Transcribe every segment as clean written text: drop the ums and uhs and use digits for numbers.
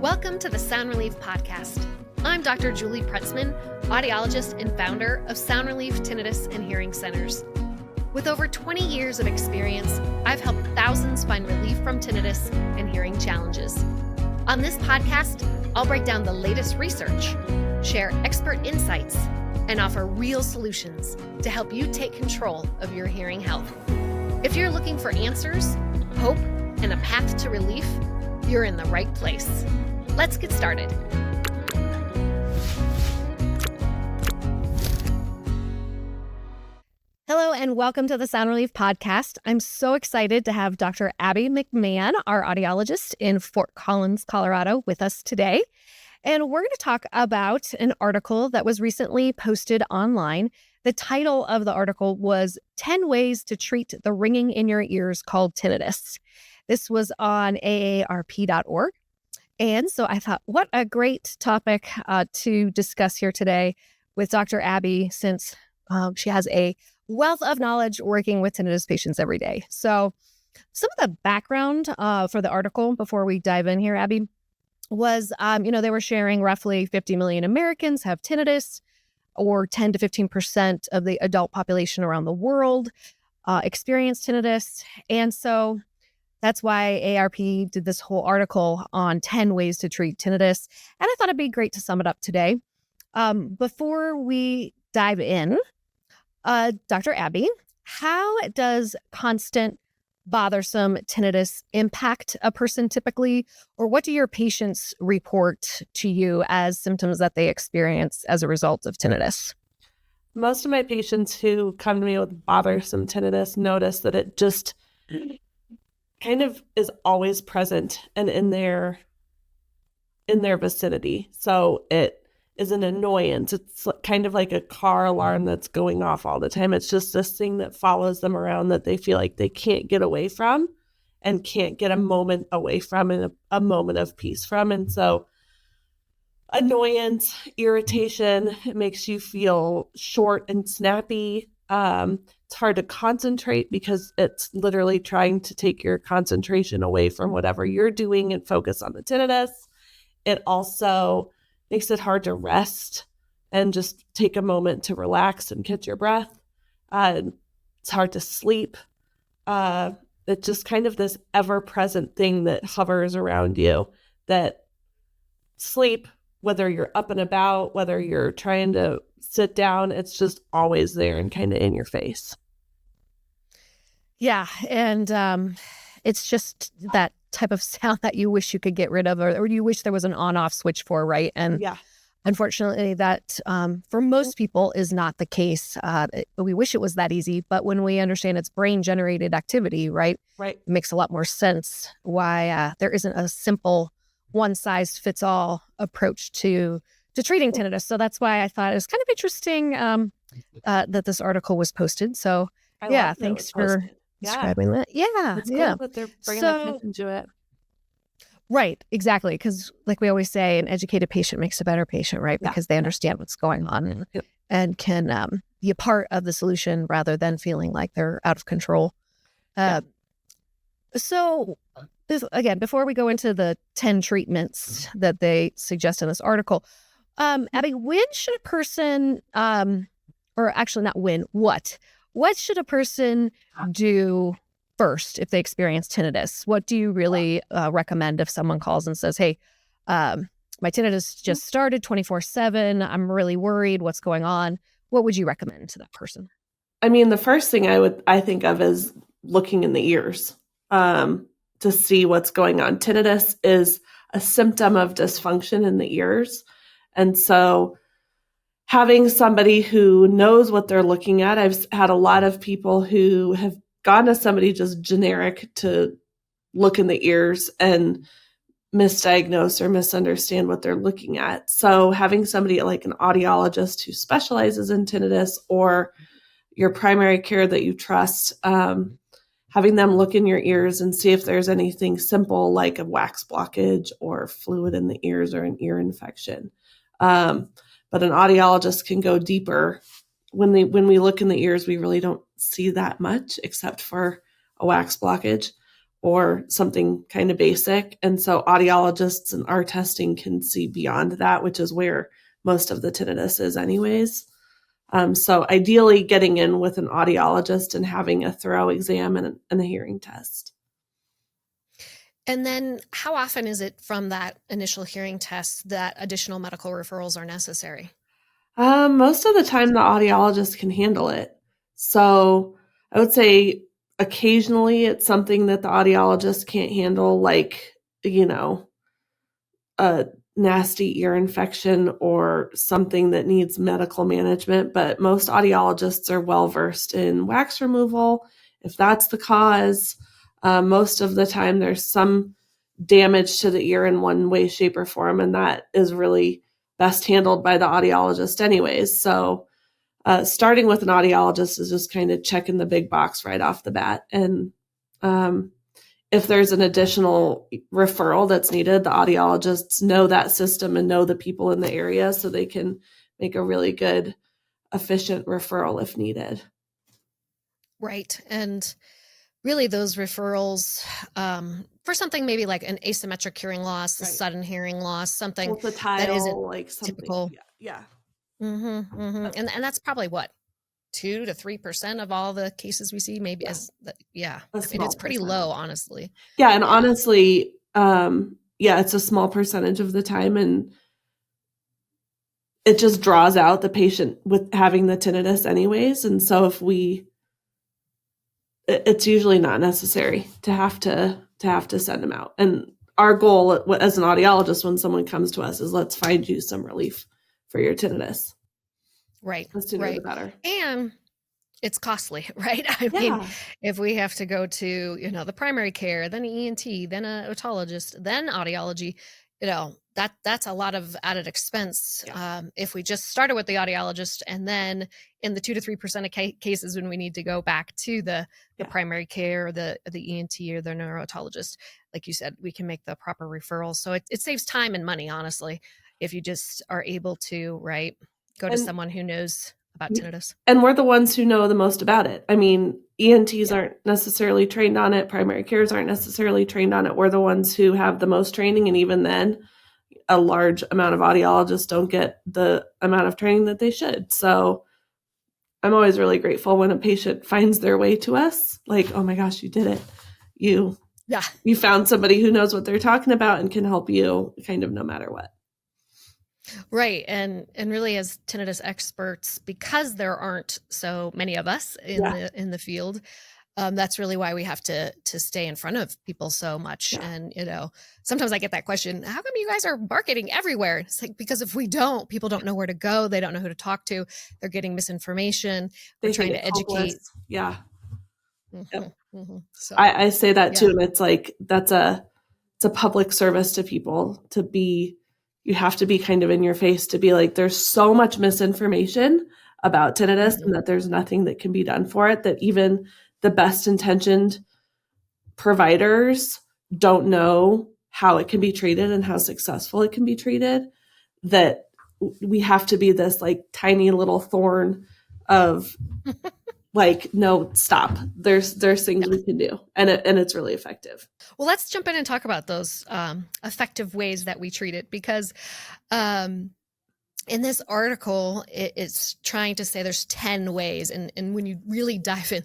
Welcome to the Sound Relief Podcast. I'm Dr. Julie Prutsman, audiologist and founder of Sound Relief, Tinnitus, and Hearing Centers. With over 20 years of experience, I've helped thousands find relief from tinnitus and hearing challenges. On this podcast, I'll break down the latest research, share expert insights, and offer real solutions to help you take control of your hearing health. If you're looking for answers, hope, and a path to relief, you're in the right place. Let's get started. Hello and welcome to the Sound Relief Podcast. I'm so excited to have Dr. Abby McMahon, our audiologist in Fort Collins, Colorado, with us today. And we're going to talk about an article that was recently posted online. The title of the article was 10 Ways to Treat the Ringing in Your Ears Called Tinnitus. This was on AARP.org. And so I thought, what a great topic to discuss here today with Dr. Abby, since she has a wealth of knowledge working with tinnitus patients every day. So some of the background for the article before we dive in here, Abby, was, they were sharing roughly 50 million Americans have tinnitus, or 10 to 15% of the adult population around the world experience tinnitus. And so that's why AARP did this whole article on 10 ways to treat tinnitus. And I thought it'd be great to sum it up today. Before we dive in, Dr. Abby, how does constant bothersome tinnitus impact a person typically? Or what do your patients report to you as symptoms that they experience as a result of tinnitus? Most of my patients who come to me with bothersome tinnitus notice that it just kind of is always present and in their vicinity. So it is an annoyance. It's kind of like a car alarm that's going off all the time. It's just this thing that follows them around that they feel like they can't get away from and can't get a moment away from and a moment of peace from. And so annoyance, irritation, it makes you feel short and snappy. It's hard to concentrate because it's literally trying to take your concentration away from whatever you're doing and focus on the tinnitus. It also makes it hard to rest and just take a moment to relax and catch your breath. It's hard to sleep. It's just kind of this ever-present thing that hovers around you, that sleep, whether you're up and about, whether you're trying to sit down, it's just always there and kind of in your face. Yeah, and it's just that type of sound that you wish you could get rid of, or you wish there was an on-off switch for, right? And yeah, unfortunately, that for most people is not the case. We wish it was that easy, but when we understand it's brain-generated activity, right? Right. It makes a lot more sense why there isn't a simple one-size-fits-all approach to treating tinnitus. So that's why I thought it was kind of interesting that this article was posted. So thanks for describing that. Yeah, it's cool that they're bringing attention to it. Right, exactly. Because like we always say, an educated patient makes a better patient, right? Because they understand what's going on and can be a part of the solution rather than feeling like they're out of control. So again, before we go into the 10 treatments that they suggest in this article, Abby, when should a person, or actually not when, what should a person do first if they experience tinnitus? What do you really recommend if someone calls and says, hey, my tinnitus just started 24/7. I'm really worried. What's going on? What would you recommend to that person? I mean, the first thing I think of is looking in the ears to see what's going on. Tinnitus is a symptom of dysfunction in the ears. And so having somebody who knows what they're looking at, I've had a lot of people who have gone to somebody just generic to look in the ears and misdiagnose or misunderstand what they're looking at. So having somebody like an audiologist who specializes in tinnitus, or your primary care that you trust, having them look in your ears and see if there's anything simple like a wax blockage or fluid in the ears or an ear infection. But an audiologist can go deeper. When we look in the ears, we really don't see that much except for a wax blockage or something kind of basic. And so audiologists and our testing can see beyond that, which is where most of the tinnitus is anyways. So ideally getting in with an audiologist and having a thorough exam and a hearing test. And then how often is it from that initial hearing test that additional medical referrals are necessary? Most of the time the audiologist can handle it. So I would say occasionally it's something that the audiologist can't handle, like, a nasty ear infection or something that needs medical management. But most audiologists are well versed in wax removal, if that's the cause. Most of the time there's some damage to the ear in one way, shape, or form, and that is really best handled by the audiologist anyways. So starting with an audiologist is just kind of checking the big box right off the bat. And if there's an additional referral that's needed, the audiologists know that system and know the people in the area, so they can make a really good, efficient referral if needed. Right. And really those referrals for something maybe like an asymmetric hearing loss, Right. sudden hearing loss, something Pulsatile, that isn't like something. typical. Yeah. And that's probably what, 2 to 3% of all the cases we see, maybe. A I mean, it's pretty percentage. low, honestly. Yeah. And honestly, it's a small percentage of the time, and it just draws out the patient with having the tinnitus anyways. And so it's usually not necessary to have to send them out. And our goal as an audiologist, when someone comes to us, is let's find you some relief for your tinnitus. Right. The sooner the better. And it's costly, right? I mean, if we have to go to, the primary care, then an ENT, then a otologist, then audiology, that's a lot of added expense. If we just started with the audiologist, and then in the 2 to 3% of cases when we need to go back to the primary care, or the ENT or the neurotologist, like you said, we can make the proper referral. So it saves time and money, honestly, if you just are able to, go to someone who knows about tinnitus. And we're the ones who know the most about it. I mean, ENTs aren't necessarily trained on it. Primary cares aren't necessarily trained on it. We're the ones who have the most training. And even then, a large amount of audiologists don't get the amount of training that they should. So I'm always really grateful when a patient finds their way to us. Like, oh my gosh, you did it. You found somebody who knows what they're talking about and can help you kind of no matter what. Right. And really, as tinnitus experts, because there aren't so many of us in the field, that's really why we have to stay in front of people so much. And, sometimes I get that question, how come you guys are marketing everywhere? It's like, because if we don't, people don't know where to go. They don't know who to talk to. They're getting misinformation. We're trying to educate. Yeah. So I say that too. And it's like, it's a public service to people you have to be kind of in your face to be like, there's so much misinformation about tinnitus and that there's nothing that can be done for it, that even the best intentioned providers don't know how it can be treated and how successful it can be treated, that we have to be this like tiny little thorn of like, no, stop. There's things we can do, and it's really effective. Well, let's jump in and talk about those effective ways that we treat it, because in this article, it's trying to say there's 10 ways. And when you really dive in,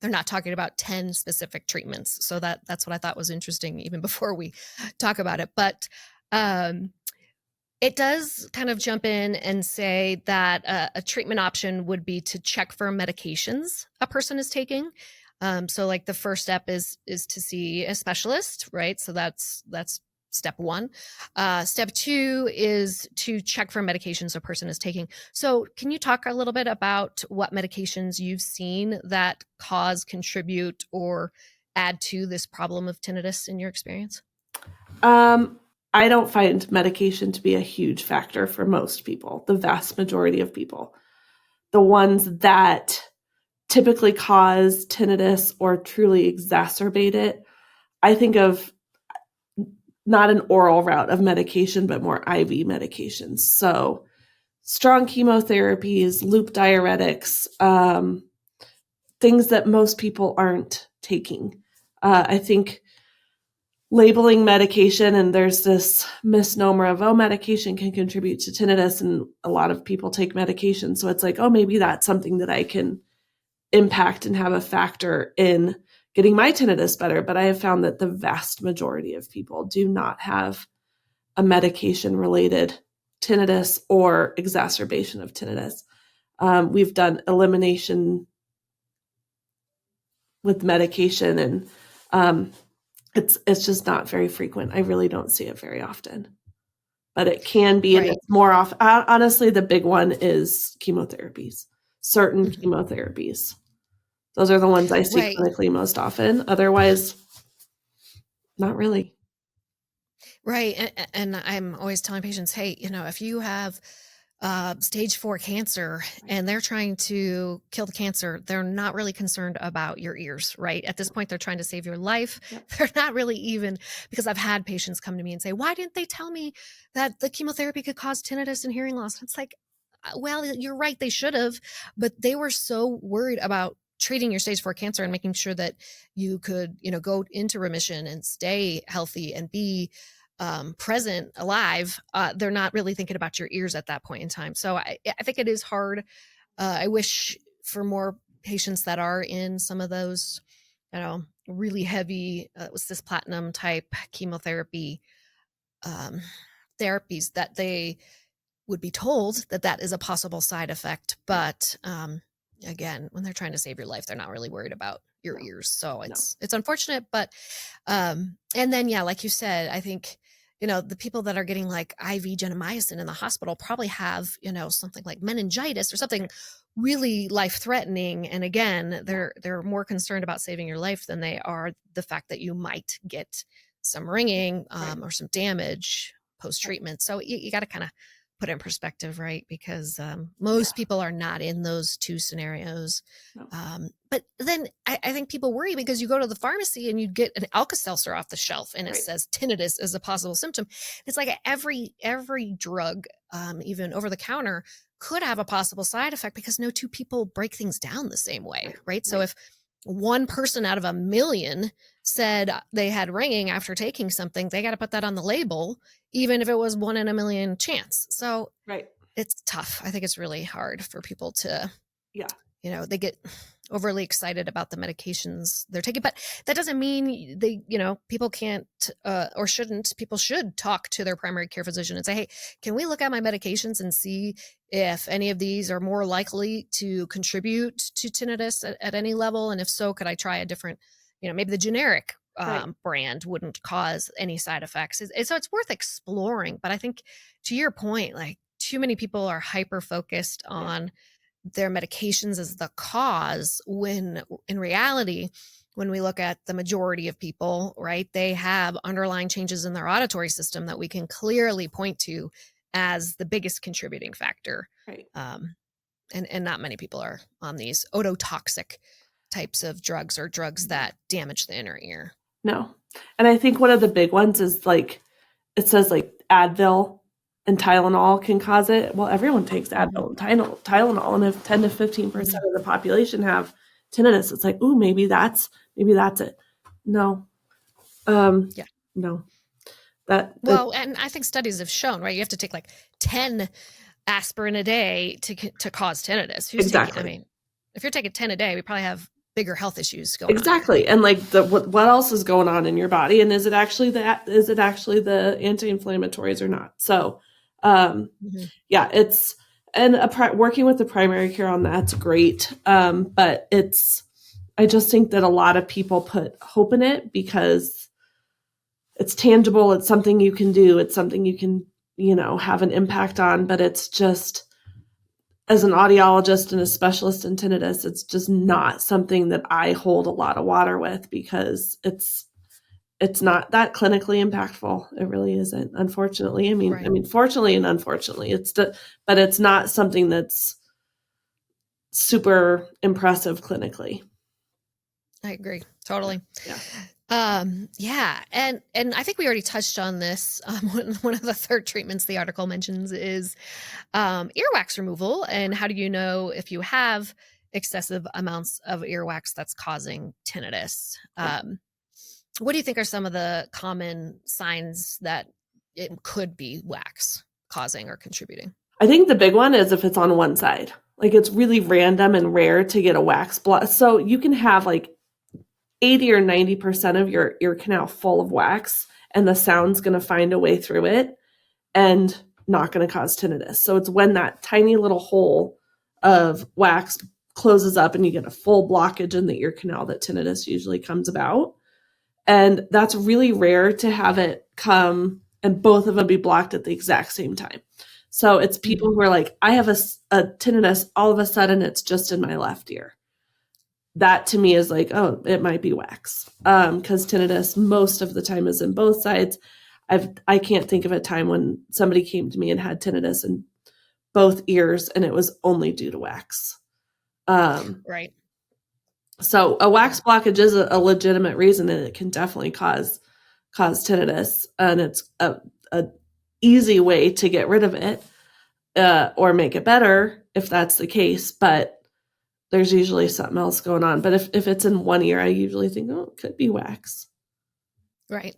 they're not talking about 10 specific treatments. So that's what I thought was interesting, even before we talk about it. But it does kind of jump in and say that a treatment option would be to check for medications a person is taking. So like the first step is to see a specialist, right? So that's step one. Step two is to check for medications a person is taking. So can you talk a little bit about what medications you've seen that cause, contribute, or add to this problem of tinnitus in your experience? I don't find medication to be a huge factor for most people, the vast majority of people. The ones that typically cause tinnitus or truly exacerbate it, I think of not an oral route of medication, but more IV medications. So strong chemotherapies, loop diuretics, things that most people aren't taking. I think labeling medication, and there's this misnomer of, oh, medication can contribute to tinnitus, and a lot of people take medication. So it's like, oh, maybe that's something that I can impact and have a factor in getting my tinnitus better. But I have found that the vast majority of people do not have a medication-related tinnitus or exacerbation of tinnitus. We've done elimination with medication, and it's just not very frequent. I really don't see it very often, but it can be, and it's more often. Honestly, the big one is chemotherapies, certain chemotherapies. Those are the ones I see clinically most often. Otherwise, not really. Right. And I'm always telling patients, hey, if you have stage 4 cancer and they're trying to kill the cancer, they're not really concerned about your ears, right? At this point, they're trying to save your life. Yep. They're not really even, because I've had patients come to me and say, why didn't they tell me that the chemotherapy could cause tinnitus and hearing loss? It's like, well, you're right, they should have, but they were so worried about treating your stage 4 cancer and making sure that you could, go into remission and stay healthy and be present, alive. They're not really thinking about your ears at that point in time. So I think it is hard. I wish for more patients that are in some of those, really heavy, cisplatin type chemotherapy therapies, that they would be told that that is a possible side effect. But again, when they're trying to save your life, they're not really worried about your ears. So it's unfortunate, but and then, yeah, like you said, I think, the people that are getting like IV gentamicin in the hospital probably have, something like meningitis or something really life-threatening. And again, they're more concerned about saving your life than they are the fact that you might get some ringing or some damage post-treatment. So you got to kind of put it in perspective, right? Because most people are not in those two scenarios. No. But then I think people worry because you go to the pharmacy and you get an Alka-Seltzer off the shelf and it says tinnitus is a possible symptom. It's like every drug, even over the counter, could have a possible side effect because no two people break things down the same way, right? So if one person out of a million said they had ringing after taking something, they got to put that on the label, even if it was 1 in a million chance. So it's tough. I think it's really hard for people to, they get overly excited about the medications they're taking, but that doesn't mean they, people can't or shouldn't. People should talk to their primary care physician and say, hey, can we look at my medications and see if any of these are more likely to contribute to tinnitus at any level? And if so, could I try a different, maybe the generic brand wouldn't cause any side effects. So it's worth exploring. But I think to your point, like too many people are hyper focused on their medications as the cause, when in reality, when we look at the majority of people, right, they have underlying changes in their auditory system that we can clearly point to as the biggest contributing factor. And not many people are on these ototoxic types of drugs or drugs that damage the inner ear. No. And I think one of the big ones is like, it says like Advil and Tylenol can cause it. Well, everyone takes Advil and Tylenol, and if 10 to 15% of the population have tinnitus, it's like, ooh, maybe that's it. No. No. Well, and I think studies have shown, right, you have to take like 10 aspirin a day to cause tinnitus. Exactly. If you're taking 10 a day, we probably have bigger health issues going on. Exactly. And like what else is going on in your body, and is it actually the anti-inflammatories or not? So it's, and working with the primary care on that's great. But I just think that a lot of people put hope in it because it's tangible. It's something you can do. It's something you can, have an impact on, but it's just, as an audiologist and a specialist in tinnitus, it's just not something that I hold a lot of water with because it's not that clinically impactful. It really isn't, unfortunately. I mean, fortunately and unfortunately, but it's not something that's super impressive clinically. I agree. Totally. And I think we already touched on this. One of the third treatments the article mentions is earwax removal. And how do you know if you have excessive amounts of earwax that's causing tinnitus? What do you think are some of the common signs that it could be wax causing or contributing? I think the big one is if it's on one side. Like it's really random and rare to get a wax block. So you can have like 80 or 90% of your ear canal full of wax, and the sound's going to find a way through it and not going to cause tinnitus. So it's when that tiny little hole of wax closes up and you get a full blockage in the ear canal that tinnitus usually comes about. And that's really rare to have it come and both of them be blocked at the exact same time. So it's people who are like, I have a tinnitus, all of a sudden it's just in my left ear. That to me is like, oh, it might be wax. Because tinnitus most of the time is in both sides. I can't think of a time when somebody came to me and had tinnitus in both ears and it was only due to wax. Right. So a wax blockage is a legitimate reason, and it can definitely cause tinnitus, and it's a easy way to get rid of it or make it better if that's the case. But there's usually something else going on. But if it's in one ear, I usually think, oh, it could be wax. Right.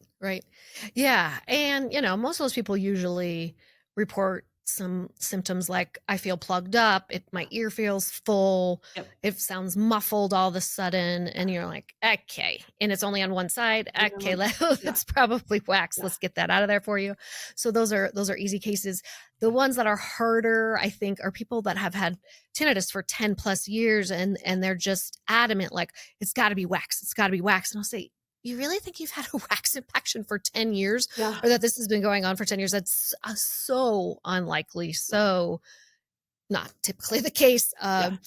Yeah. And, most of those people usually report some symptoms like I feel plugged up, my ear feels full, Yep. it sounds muffled all of a sudden, and you're like, okay, and it's only on one side. Okay, it's probably wax. Yeah. Let's get that out of there for you. So those are easy cases. The ones that are harder, I think, are people that have had tinnitus for 10 plus years and they're just adamant, like, it's got to be wax. It's got to be wax. And I'll say, you really think you've had a wax infection for 10 years or that this has been going on for 10 years? That's so unlikely. So not typically the case. But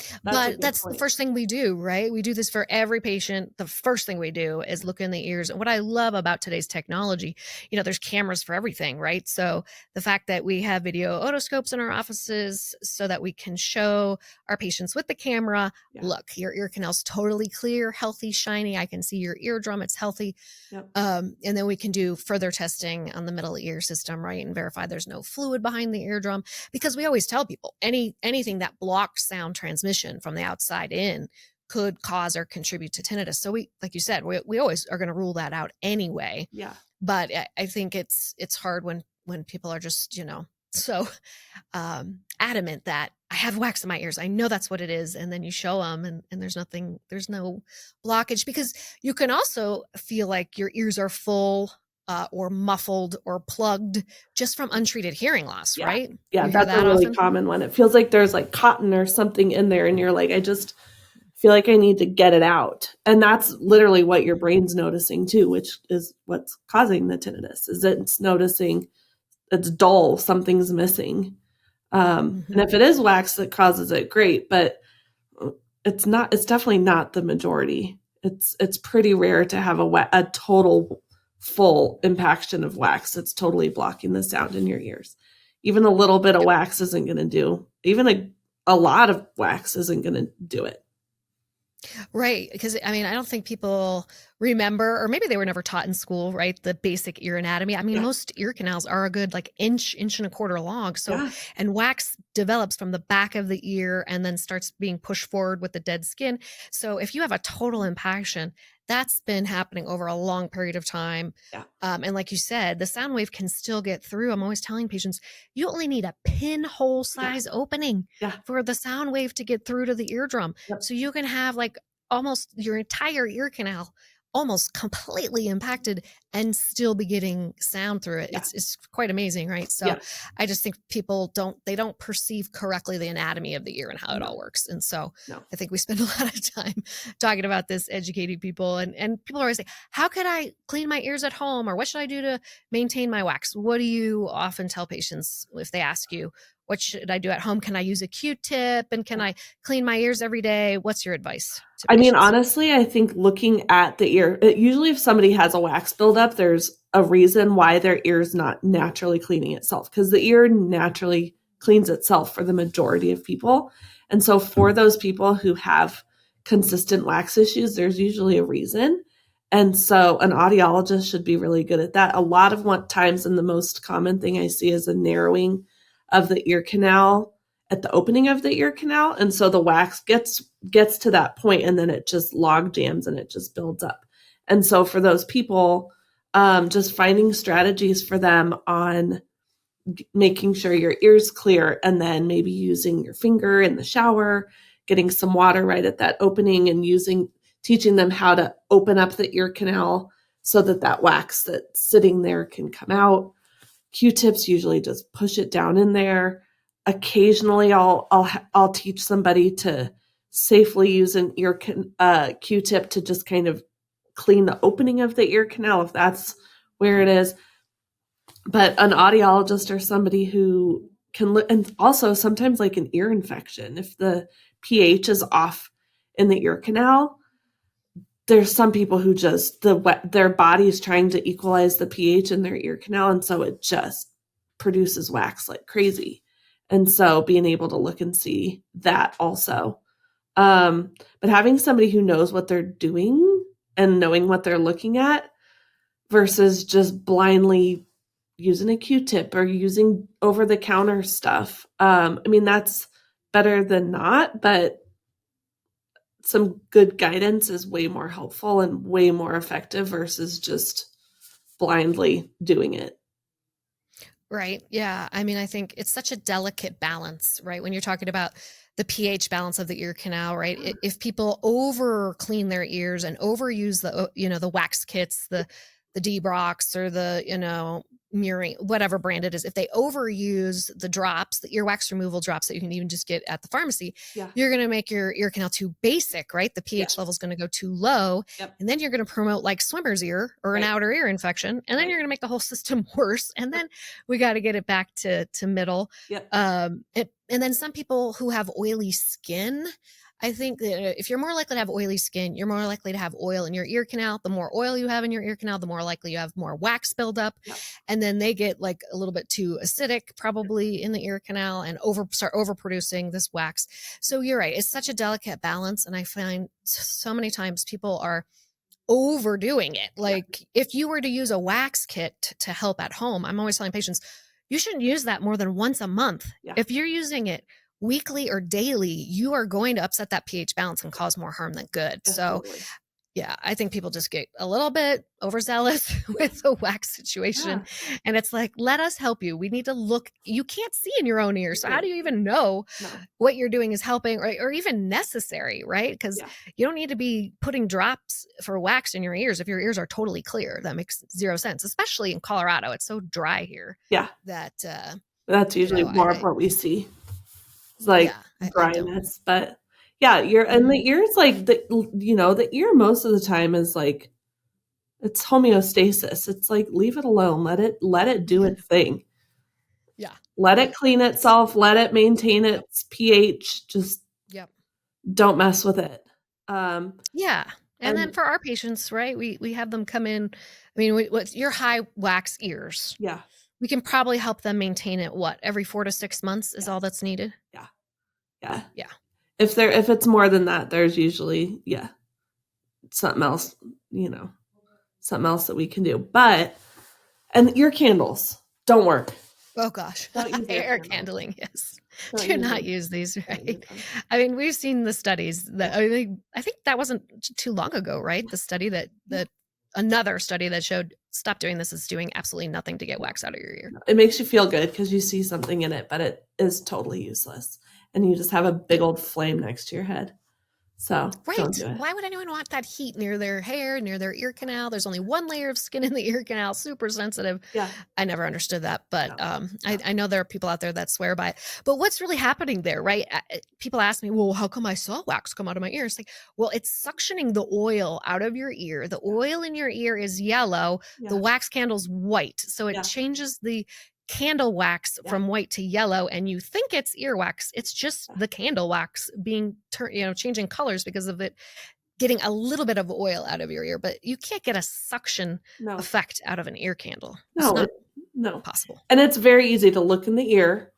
that's the first thing we do, right? We do this for every patient. The first thing we do is look in the ears. And what I love about today's technology, there's cameras for everything, right? So the fact that we have video otoscopes in our offices so that we can show our patients with the camera, look, your ear canal's totally clear, healthy, shiny. I can see your eardrum. It's healthy. Yep. And then we can do further testing on the middle ear system, right? And verify there's no fluid behind the eardrum, because we always tell people anything that blocks sound transmission from the outside in could cause or contribute to tinnitus. So we, like you said, we always are going to rule that out anyway. Yeah. But I think it's hard when people are just, so adamant that I have wax in my ears. I know that's what it is. And then you show them and there's no blockage, because you can also feel like your ears are full or muffled or plugged just from untreated hearing loss, right? Yeah, that's a really common one. It feels like there's like cotton or something in there and you're like, I just feel like I need to get it out. And that's literally what your brain's noticing too, which is what's causing the tinnitus, is it's noticing it's dull, something's missing. And if it is wax that causes it, great, but it's definitely not the majority. It's pretty rare to have a total full impaction of wax that's totally blocking the sound in your ears. Even a little bit of wax isn't going to do. Even a lot of wax isn't going to do it. Right. Because I don't think people remember, or maybe they were never taught in school, right? The basic ear anatomy. Most ear canals are a good inch and a quarter long. So, and wax develops from the back of the ear and then starts being pushed forward with the dead skin. So if you have a total impaction, that's been happening over a long period of time. Yeah. And like you said, the sound wave can still get through. I'm always telling patients, you only need a pinhole size opening for the sound wave to get through to the eardrum. Yep. So you can have almost your entire ear canal almost completely impacted and still be getting sound through it. Yeah. It's quite amazing, right? So I just think people don't perceive correctly the anatomy of the ear and how it all works. And so I think we spend a lot of time talking about this, educating people, and people always say, how could I clean my ears at home? Or what should I do to maintain my wax? What do you often tell patients if they ask you, what should I do at home? Can I use a Q-tip? And can I clean my ears every day? What's your advice to patients? Honestly, I think looking at the ear, usually if somebody has a wax buildup, there's a reason why their ear's not naturally cleaning itself, because the ear naturally cleans itself for the majority of people. And so for those people who have consistent wax issues, there's usually a reason. And so an audiologist should be really good at that. A lot of times, and the most common thing I see is a narrowing of the ear canal at the opening of the ear canal. And so the wax gets to that point and then it just log jams and it just builds up. And so for those people, just finding strategies for them on making sure your ear's clear, and then maybe using your finger in the shower, getting some water right at that opening, and teaching them how to open up the ear canal so that that wax that's sitting there can come out. Q-tips, usually just push it down in there. Occasionally I'll teach somebody to safely use an ear Q-tip to just kind of clean the opening of the ear canal if that's where it is. But an audiologist or somebody who can, and also sometimes like an ear infection, if the pH is off in the ear canal, there's some people who just, their body is trying to equalize the pH in their ear canal, and so it just produces wax like crazy. And so being able to look and see that also. But having somebody who knows what they're doing and knowing what they're looking at versus just blindly using a Q-tip or using over-the-counter stuff. I mean, that's better than not, but some good guidance is way more helpful and way more effective versus just blindly doing it. Right. Yeah. I mean, I think it's such a delicate balance, right? When you're talking about the pH balance of the ear canal, right? If people over clean their ears and overuse the wax kits, the D-Brox or the, Murray, whatever brand it is, if they overuse the drops, the earwax removal drops that you can even just get at the pharmacy, you're going to make your ear canal too basic, right? The pH level is going to go too low. And then you're going to promote like swimmer's ear or an outer ear infection. And then you're going to make the whole system worse. And then we got to get it back to middle. And then some people who have oily skin, I think that if you're more likely to have oily skin, you're more likely to have oil in your ear canal. The more oil you have in your ear canal, the more likely you have more wax buildup. And then they get like a little bit too acidic probably in the ear canal and start overproducing this wax. So you're right. It's such a delicate balance. And I find so many times people are overdoing it. Like if you were to use a wax kit to help at home, I'm always telling patients, you shouldn't use that more than once a month. If you're using it weekly or daily, you are going to upset that pH balance and cause more harm than good. So yeah, I think people just get a little bit overzealous with the wax situation. And it's like, let us help you. We need to look. You can't see in your own ear. So how do you even know what you're doing is helping or even necessary, right? Because you don't need to be putting drops for wax in your ears if your ears are totally clear. That makes zero sense, especially in Colorado. It's so dry here. That's usually more of what we see. It's like dryness, but and the ear is like the ear most of the time is like it's homeostasis. It's like leave it alone, let it do its thing. Let it clean itself, let it maintain its pH. Just don't mess with it. And then for our patients, right? We have them come in. I mean, with your high wax ears, we can probably help them maintain it. Every 4 to 6 months is all that's needed. Yeah. If it's more than that, there's usually something else, something else that we can do. And ear candles don't work. Oh gosh, air candling. Yes, do not use these. Right? I mean, we've seen the studies that I think that wasn't too long ago, right? The study that another study that showed stop doing this is doing absolutely nothing to get wax out of your ear. It makes you feel good because you see something in it, but it is totally useless. And you just have a big old flame next to your head. So don't do it. Why would anyone want that heat near their hair, near their ear canal? There's only one layer of skin in the ear canal, super sensitive. I never understood that, but I know there are people out there that swear by it. But what's really happening there, right? People ask me, well, how come I saw wax come out of my ear? It's like, well, it's suctioning the oil out of your ear. The oil in your ear is yellow. The wax candle's white. So it changes the candle wax from white to yellow, and you think it's earwax. It's just the candle wax being changing colors because of it getting a little bit of oil out of your ear. But you can't get a suction effect out of an ear candle. It's not possible. And it's very easy to look in the ear.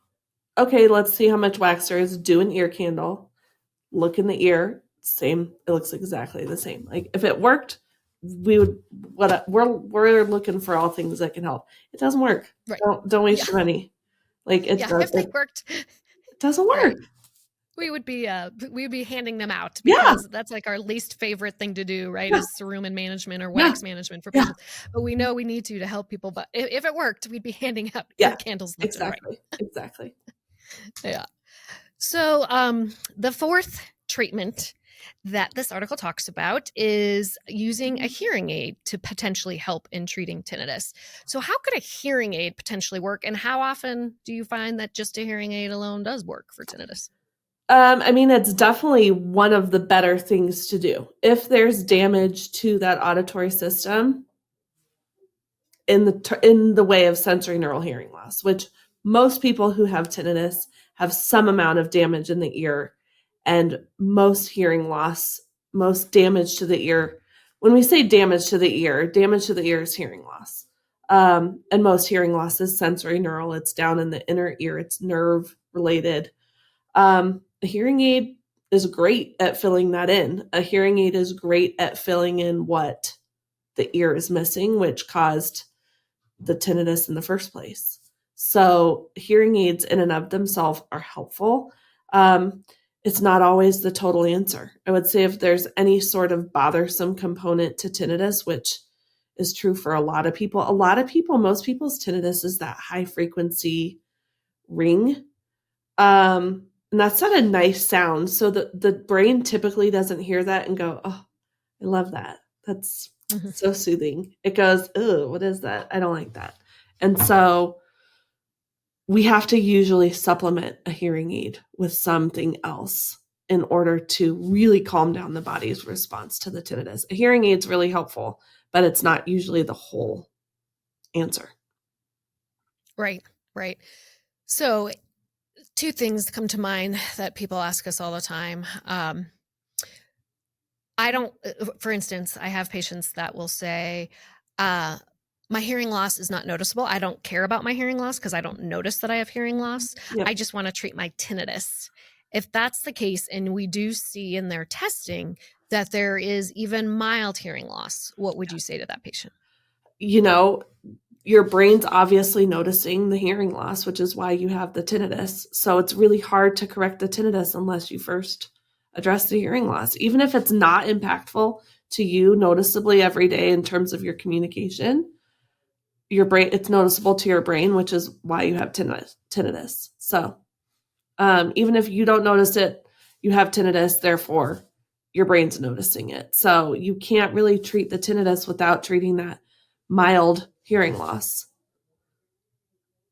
Okay, let's see how much wax there is. Do an ear candle. Look in the ear. Same. It looks exactly the same. Like if it worked, we're looking for all things that can help. It doesn't work. Don't waste your money. Like if they worked, it doesn't work. we would be handing them out Yeah, because that's like our least favorite thing to do, right? yeah, Is cerumen management or yeah, wax management for yeah, patients. But we know we need to help people. But if it worked, we'd be handing out yeah, candles left and right. exactly, exactly. Yeah. So the fourth treatment that this article talks about is using a hearing aid to potentially help in treating tinnitus. So how could a hearing aid potentially work, and how often do you find that just a hearing aid alone does work for tinnitus? I mean, it's definitely one of the better things to do. If there's damage to that auditory system in the way of sensory neural hearing loss, which most people who have tinnitus have some amount of damage in the ear, and most hearing loss, most damage to the ear. When we say damage to the ear is hearing loss. And most hearing loss is sensory neural. It's down in the inner ear. It's nerve related. A hearing aid is great at filling that in. A hearing aid is great at filling in what the ear is missing, which caused the tinnitus in the first place. So hearing aids in and of themselves are helpful. It's not always the total answer. I would say if there's any sort of bothersome component to tinnitus, which is true for a lot of people, most people's tinnitus is that high frequency ring. And that's not a nice sound. So the brain typically doesn't hear that and go, oh, I love that. That's so soothing. It goes, oh, what is that? I don't like that. And so we have to usually supplement a hearing aid with something else in order to really calm down the body's response to the tinnitus. A hearing aid's really helpful, but it's not usually the whole answer. Right, right. So two things come to mind that people ask us all the time. I don't, for instance, I have patients that will say, my hearing loss is not noticeable. I don't care about my hearing loss because I don't notice that I have hearing loss. Yep. I just want to treat my tinnitus. If that's the case, and we do see in their testing that there is even mild hearing loss, what would you say to that patient? You know, your brain's obviously noticing the hearing loss, which is why you have the tinnitus. So it's really hard to correct the tinnitus unless you first address the hearing loss. Even if it's not impactful to you noticeably every day in terms of your communication, your brain, it's noticeable to your brain, which is why you have tinnitus. So even if you don't notice it, you have tinnitus, therefore your brain's noticing it. So you can't really treat the tinnitus without treating that mild hearing loss.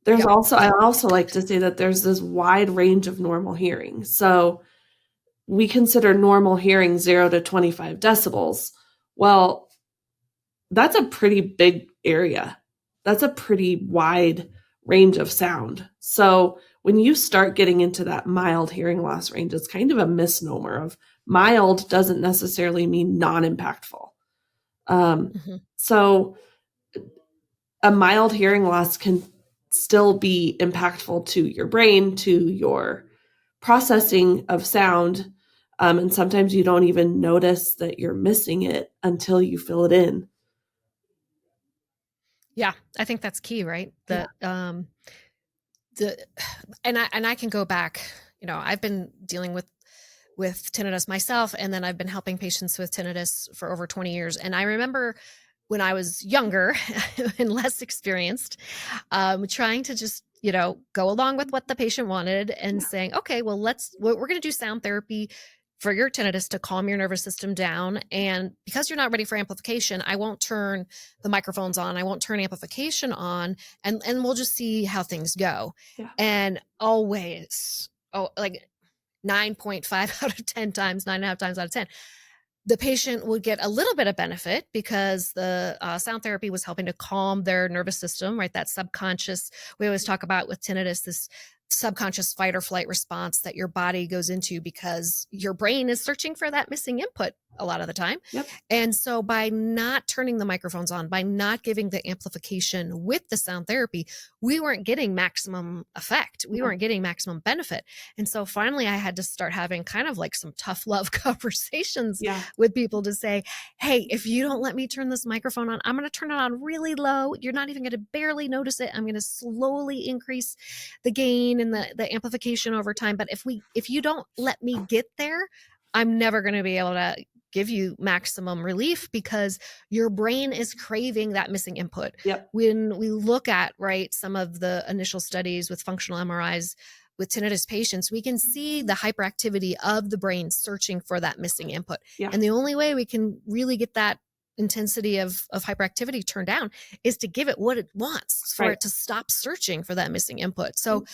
There's Yep. also, I also like to say that there's this wide range of normal hearing. So we consider normal hearing 0 to 25 decibels. Well, that's a pretty big area. That's a pretty wide range of sound. So when you start getting into that mild hearing loss range, it's kind of a misnomer of mild doesn't necessarily mean non-impactful. So a mild hearing loss can still be impactful to your brain, to your processing of sound. And sometimes you don't even notice that you're missing it until you fill it in. Yeah, I think that's key, right? Yeah. And I can go back, I've been dealing with tinnitus myself, and then I've been helping patients with tinnitus for over 20 years. And I remember when I was younger and less experienced, trying to just, go along with what the patient wanted and saying, okay, well, we're going to do sound therapy for your tinnitus to calm your nervous system down. And because you're not ready for amplification, I won't turn the microphones on. I won't turn amplification on, and we'll just see how things go. Yeah. And always, like 9.5 out of 10 times, 9.5 times out of 10, the patient would get a little bit of benefit because the sound therapy was helping to calm their nervous system, right? That subconscious, we always talk about with tinnitus, this subconscious fight or flight response that your body goes into because your brain is searching for that missing input a lot of the time. Yep. And so by not turning the microphones on, by not giving the amplification with the sound therapy, we weren't getting maximum effect. We weren't getting maximum benefit. And so finally I had to start having kind of like some tough love conversations with people to say, hey, if you don't let me turn this microphone on, I'm going to turn it on really low. You're not even going to barely notice it. I'm going to slowly increase the gain and the amplification over time. But if you don't let me get there, I'm never going to be able to give you maximum relief because your brain is craving that missing input. Yep. When we look at, right, some of the initial studies with functional MRIs with tinnitus patients, we can see the hyperactivity of the brain searching for that missing input. Yeah. And the only way we can really get that intensity of hyperactivity turned down is to give it what it wants for it to stop searching for that missing input. So,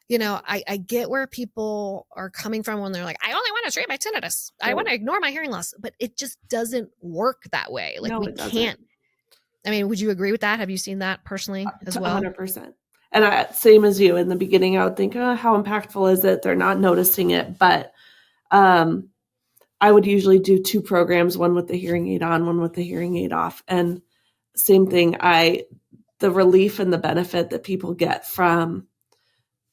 you know, I get where people are coming from when they're like, I only want to treat my tinnitus. I want to ignore my hearing loss, but it just doesn't work that way. Like we can't. I mean, would you agree with that? Have you seen that personally as well? 100%. And same as you in the beginning, I would think, oh, how impactful is it? They're not noticing it. But I would usually do 2 programs, one with the hearing aid on, one with the hearing aid off. And same thing, the relief and the benefit that people get from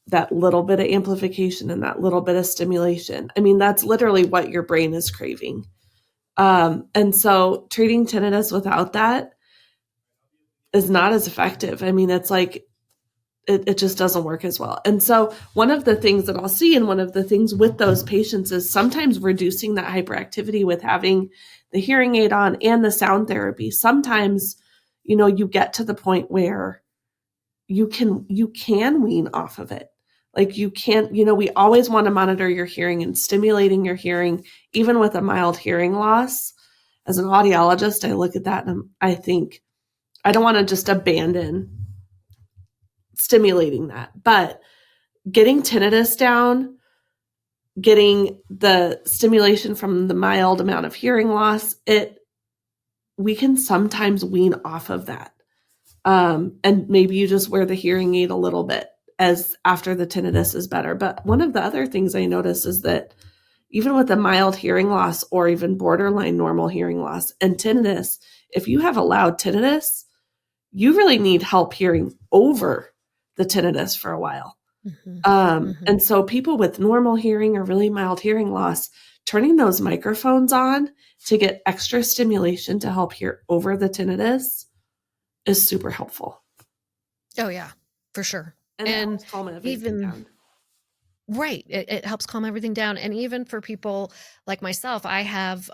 that little bit of amplification and that little bit of stimulation. I mean, that's literally what your brain is craving. And so treating tinnitus without that is not as effective. I mean, it's like, it just doesn't work as well. And so one of the things that I'll see and one of the things with those patients is sometimes reducing that hyperactivity with having the hearing aid on and the sound therapy. Sometimes, you know, you get to the point where you can wean off of it. Like you can't, you know, we always want to monitor your hearing and stimulating your hearing, even with a mild hearing loss. As an audiologist, I look at that and I think, I don't want to just abandon stimulating that, but getting tinnitus down, getting the stimulation from the mild amount of hearing loss, we can sometimes wean off of that. And maybe you just wear the hearing aid a little bit as after the tinnitus is better. But one of the other things I notice is that even with a mild hearing loss or even borderline normal hearing loss and tinnitus, if you have a loud tinnitus, you really need help hearing over the tinnitus for a while. And so people with normal hearing or really mild hearing loss, turning those microphones on to get extra stimulation to help hear over the tinnitus is super helpful. Oh yeah, for sure. And calm everything down. Right. It helps calm everything down. And even for people like myself, I have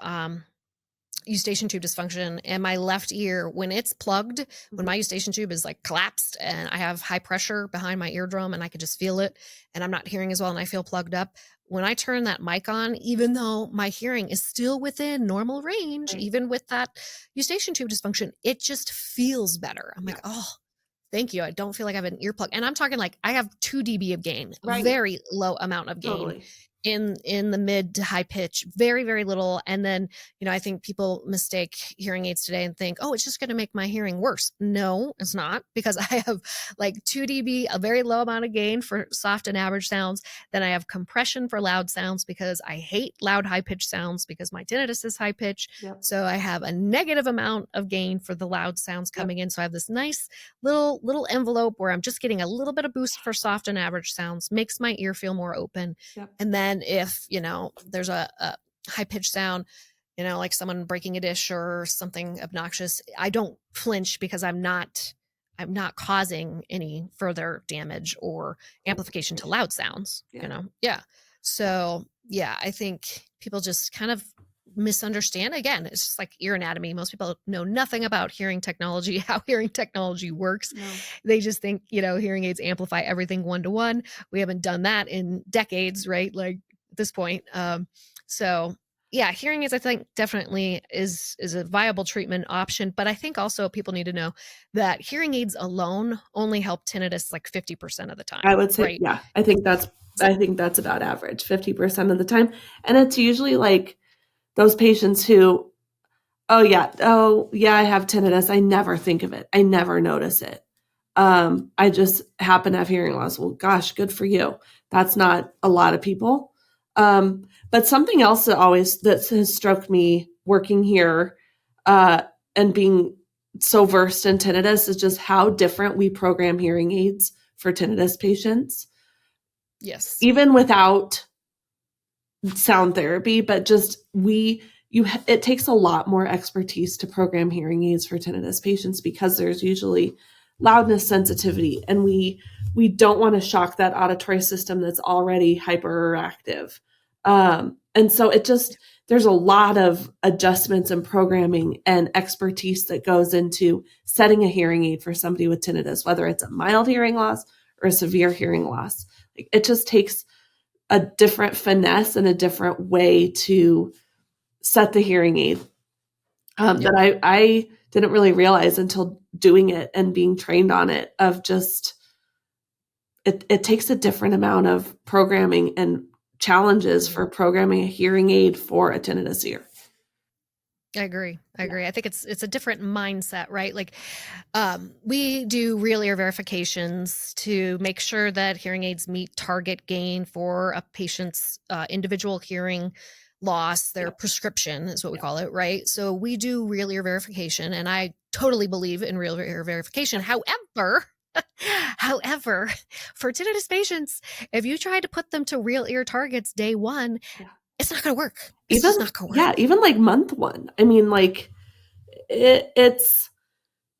eustachian tube dysfunction, and my left ear, when it's plugged, when my eustachian tube is like collapsed and I have high pressure behind my eardrum and I could just feel it and I'm not hearing as well and I feel plugged up, when I turn that mic on, even though my hearing is still within normal range, even with that eustachian tube dysfunction, it just feels better. I'm like, oh, thank you. I don't feel like I have an earplug. And I'm talking like I have 2 dB of gain, very low amount of gain. In the mid to high pitch, very, very little. And then, you know, I think people mistake hearing aids today and think, oh, it's just going to make my hearing worse. No, it's not, because I have like 2 dB, a very low amount of gain for soft and average sounds. Then I have compression for loud sounds because I hate loud high pitch sounds because my tinnitus is high pitch. So I have a negative amount of gain for the loud sounds coming in. So I have this nice little envelope where I'm just getting a little bit of boost for soft and average sounds, makes my ear feel more open. And then if, you know, there's a high pitched sound, you know, like someone breaking a dish or something obnoxious, I don't flinch because I'm not causing any further damage or amplification to loud sounds, you know? So I think people just kind of misunderstand. Again, it's just like ear anatomy. Most people know nothing about hearing technology, how hearing technology works. They just think, you know, hearing aids amplify everything 1-to-1. We haven't done that in decades, right? Like at this point. So yeah, hearing aids, I think definitely is a viable treatment option. But I think also people need to know that hearing aids alone only help tinnitus like 50% of the time. I would say, right? Yeah, I think that's about average, 50% of the time. And it's usually like those patients who, oh yeah, I have tinnitus. I never think of it. I never notice it. I just happen to have hearing loss. Well, gosh, good for you. That's not a lot of people. But something else that has struck me working here and being so versed in tinnitus is just how different we program hearing aids for tinnitus patients. Yes. Even without sound therapy, but just it takes a lot more expertise to program hearing aids for tinnitus patients because there's usually loudness sensitivity, and we don't want to shock that auditory system that's already hyperactive. And so there's a lot of adjustments and programming and expertise that goes into setting a hearing aid for somebody with tinnitus, whether it's a mild hearing loss or a severe hearing loss. It just takes a different finesse and a different way to set the hearing aid that I didn't really realize until doing it and being trained on it, of just it takes a different amount of programming and challenges for programming a hearing aid for a tinnitus ear. I agree. I think it's a different mindset, right? Like, we do real ear verifications to make sure that hearing aids meet target gain for a patient's individual hearing loss. Their prescription is what we call it, right? So we do real ear verification, and I totally believe in real ear verification. However, for tinnitus patients, if you try to put them to real ear targets day one, it's not going to work. It's just not going to work. Yeah, even like month one. I mean, like it's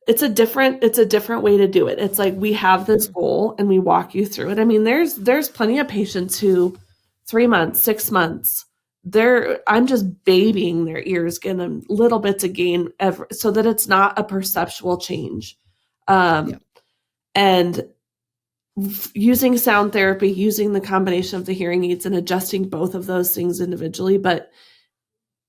a different way to do it. It's like we have this goal and we walk you through it. I mean, there's plenty of patients who 3 months, 6 months, I'm just babying their ears, getting them little bits of gain so that it's not a perceptual change. And using sound therapy, using the combination of the hearing aids and adjusting both of those things individually, but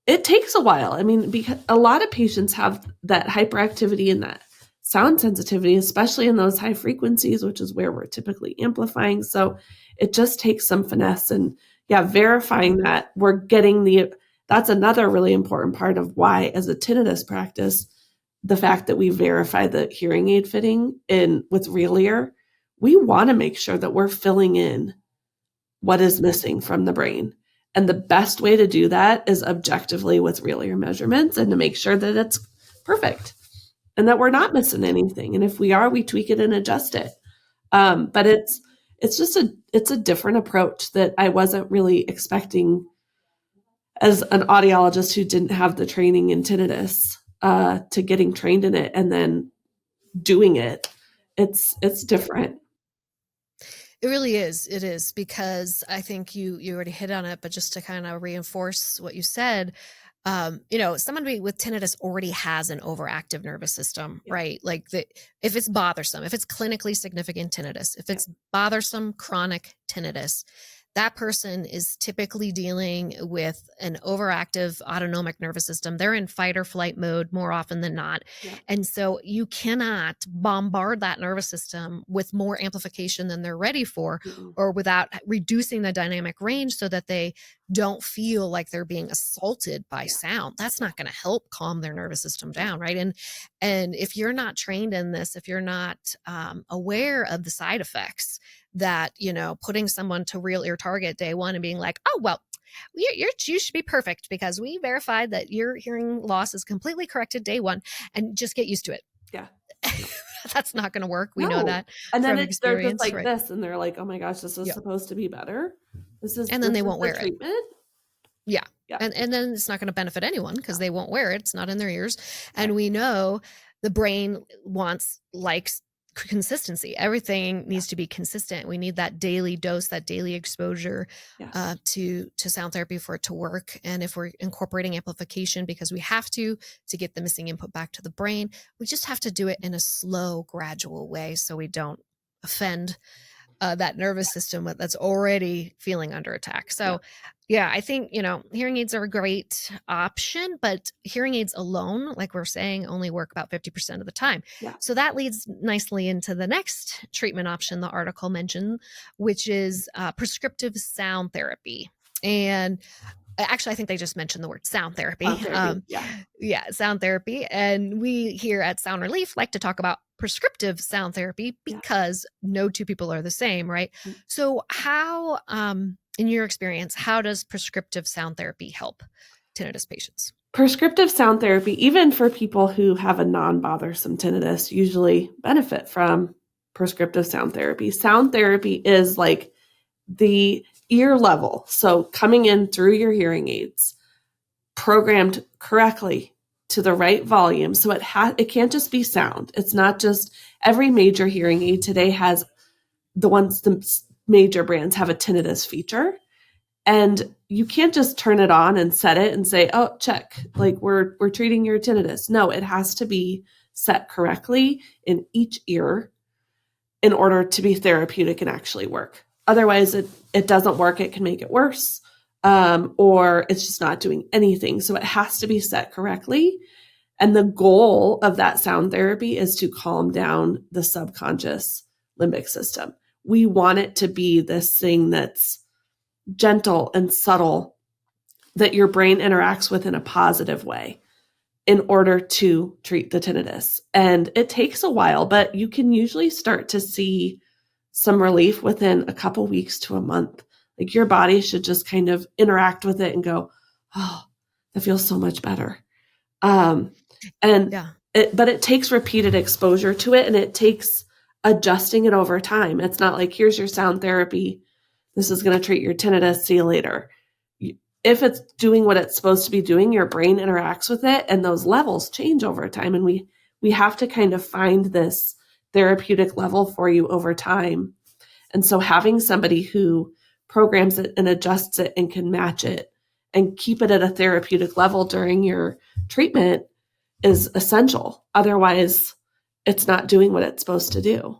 it takes a while. I mean, because a lot of patients have that hyperactivity and that sound sensitivity, especially in those high frequencies, which is where we're typically amplifying. So it just takes some finesse and verifying that we're getting that's another really important part of why, as a tinnitus practice, the fact that we verify the hearing aid fitting with real ear, we want to make sure that we're filling in what is missing from the brain. And the best way to do that is objectively with real ear measurements and to make sure that it's perfect and that we're not missing anything. And if we are, we tweak it and adjust it. But it's just a different approach that I wasn't really expecting as an audiologist who didn't have the training in tinnitus, to getting trained in it and then doing it. It's different. It really is. It is, because I think you already hit on it, but just to kind of reinforce what you said, somebody with tinnitus already has an overactive nervous system, right? Like if it's bothersome, if it's clinically significant tinnitus, if it's bothersome chronic tinnitus, that person is typically dealing with an overactive autonomic nervous system. They're in fight or flight mode more often than not. Yeah. And so you cannot bombard that nervous system with more amplification than they're ready for, or without reducing the dynamic range so that they don't feel like they're being assaulted by sound. That's not going to help calm their nervous system down, right? And if you're not trained in this, if you're not aware of the side effects, that, putting someone to real ear target day one and being like, oh, well, you should be perfect because we verified that your hearing loss is completely corrected day one, and just get used to it. Yeah. That's not going to work. We know that. And then they're just like this, and they're like, oh my gosh, this is supposed to be better. And then they won't wear treatment. It. Yeah. And then it's not going to benefit anyone because they won't wear it. It's not in their ears. And we know the brain likes consistency. Everything needs to be consistent. We need that daily dose, that daily exposure to sound therapy for it to work. And if we're incorporating amplification because we have to get the missing input back to the brain, we just have to do it in a slow, gradual way so we don't offend that nervous system that's already feeling under attack. So I think, hearing aids are a great option, but hearing aids alone, like we're saying, only work about 50% of the time. Yeah. So that leads nicely into the next treatment option the article mentioned, which is prescriptive sound therapy. And actually, I think they just mentioned the word sound therapy. Sound therapy. And we here at Sound Relief like to talk about prescriptive sound therapy because no two people are the same, right? Mm-hmm. So how, in your experience, how does prescriptive sound therapy help tinnitus patients? prescriptive sound therapy, even for people who have a non-bothersome tinnitus, usually benefit from prescriptive sound therapy. Sound therapy is like the ear level. So coming in through your hearing aids, programmed correctly to the right volume. So it can't just be sound. It's not just every major hearing aid today has the major brands have a tinnitus feature. And you can't just turn it on and set it and say, oh, check, like we're treating your tinnitus. No, it has to be set correctly in each ear in order to be therapeutic and actually work. Otherwise, it doesn't work. It can make it worse, or it's just not doing anything. So it has to be set correctly. And the goal of that sound therapy is to calm down the subconscious limbic system. We want it to be this thing that's gentle and subtle that your brain interacts with in a positive way in order to treat the tinnitus. And it takes a while, but you can usually start to see some relief within a couple weeks to a month. Like your body should just kind of interact with it and go, oh, that feels so much better. But it takes repeated exposure to it, and it takes adjusting it over time. It's not like, here's your sound therapy. This is going to treat your tinnitus. See you later. If it's doing what it's supposed to be doing, your brain interacts with it, and those levels change over time. And we have to kind of find this therapeutic level for you over time. And so having somebody who programs it and adjusts it and can match it and keep it at a therapeutic level during your treatment is essential. Otherwise, it's not doing what it's supposed to do.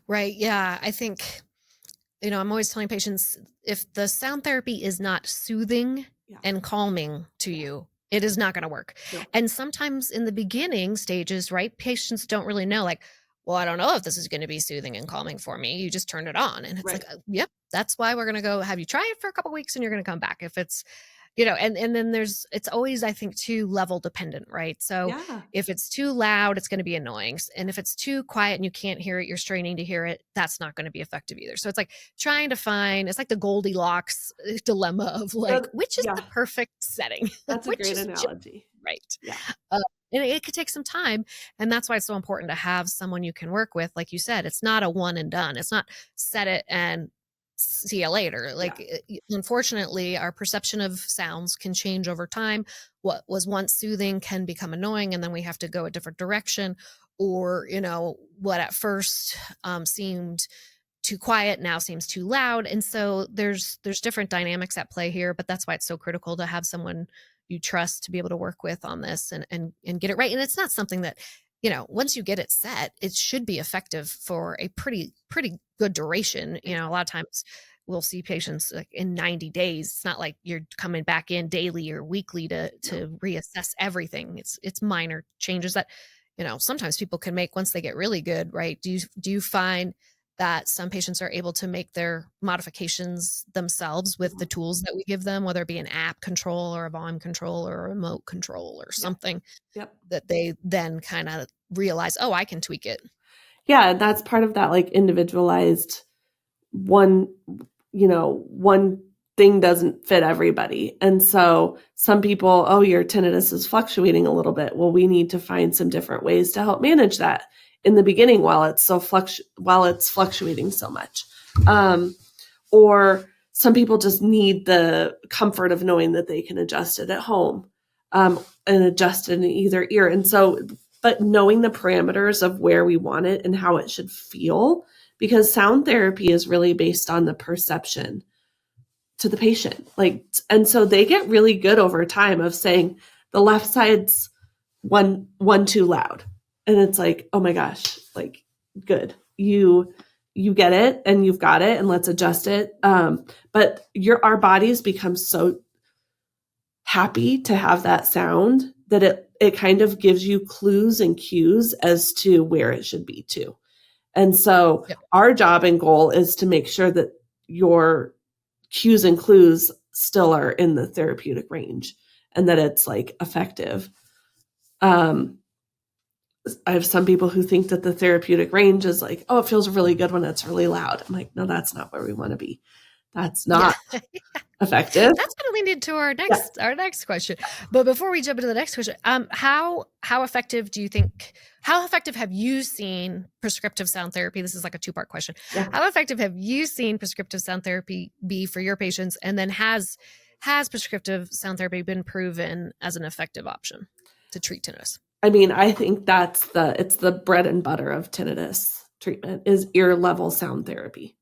Right. Yeah. I think, I'm always telling patients, if the sound therapy is not soothing and calming to you, it is not going to work. Yeah. And sometimes in the beginning stages, right, patients don't really know, like, well, I don't know if this is going to be soothing and calming for me. You just turn it on. And it's like, yep, that's why we're going to go have you try it for a couple of weeks and you're going to come back. If it's, and then it's always, I think, too level dependent, right? So if it's too loud, it's going to be annoying. And if it's too quiet and you can't hear it, you're straining to hear it, that's not going to be effective either. So it's like trying to find, it's like the Goldilocks dilemma of like, which is the perfect setting? That's a great analogy. Right. Yeah. And it could take some time. And that's why it's so important to have someone you can work with. Like you said, it's not a one and done. It's not set it and see you later. Like, unfortunately, our perception of sounds can change over time. What was once soothing can become annoying, and then we have to go a different direction. Or, what at first seemed too quiet now seems too loud. And so there's different dynamics at play here, but that's why it's so critical to have someone you trust to be able to work with on this and get it right. And it's not something that, once you get it set, it should be effective for a pretty good duration. A lot of times we'll see patients like in 90 days. It's not like you're coming back in daily or weekly to reassess everything. It's minor changes that, sometimes people can make once they get really good, right? Do you find that some patients are able to make their modifications themselves with the tools that we give them, whether it be an app control or a volume control or a remote control or something that they then kind of realize, oh, I can tweak it. Yeah. And that's part of that, like individualized one thing doesn't fit everybody. And so some people, oh, your tinnitus is fluctuating a little bit. Well, we need to find some different ways to help manage that in the beginning while it's fluctuating so much. Or some people just need the comfort of knowing that they can adjust it at home and adjust it in either ear. And so, but knowing the parameters of where we want it and how it should feel, because sound therapy is really based on the perception to the patient. And so they get really good over time of saying the left side's one too loud. And it's like, oh my gosh, like, good. You get it and you've got it and let's adjust it. But our bodies become so happy to have that sound that it kind of gives you clues and cues as to where it should be too. And so our job and goal is to make sure that your cues and clues still are in the therapeutic range and that it's like effective. I have some people who think that the therapeutic range is like, oh, it feels really good when it's really loud. I'm like, no, that's not where we want to be. That's Yeah. not effective. That's going to lead into our Yeah. next question. But before we jump into the next question, how effective do you think? How effective have you seen prescriptive sound therapy? This is like a two-part question. Yeah. How effective have you seen prescriptive sound therapy be for your patients? And then has prescriptive sound therapy been proven as an effective option to treat tinnitus? I mean, I think it's the bread and butter of tinnitus treatment is ear level sound therapy.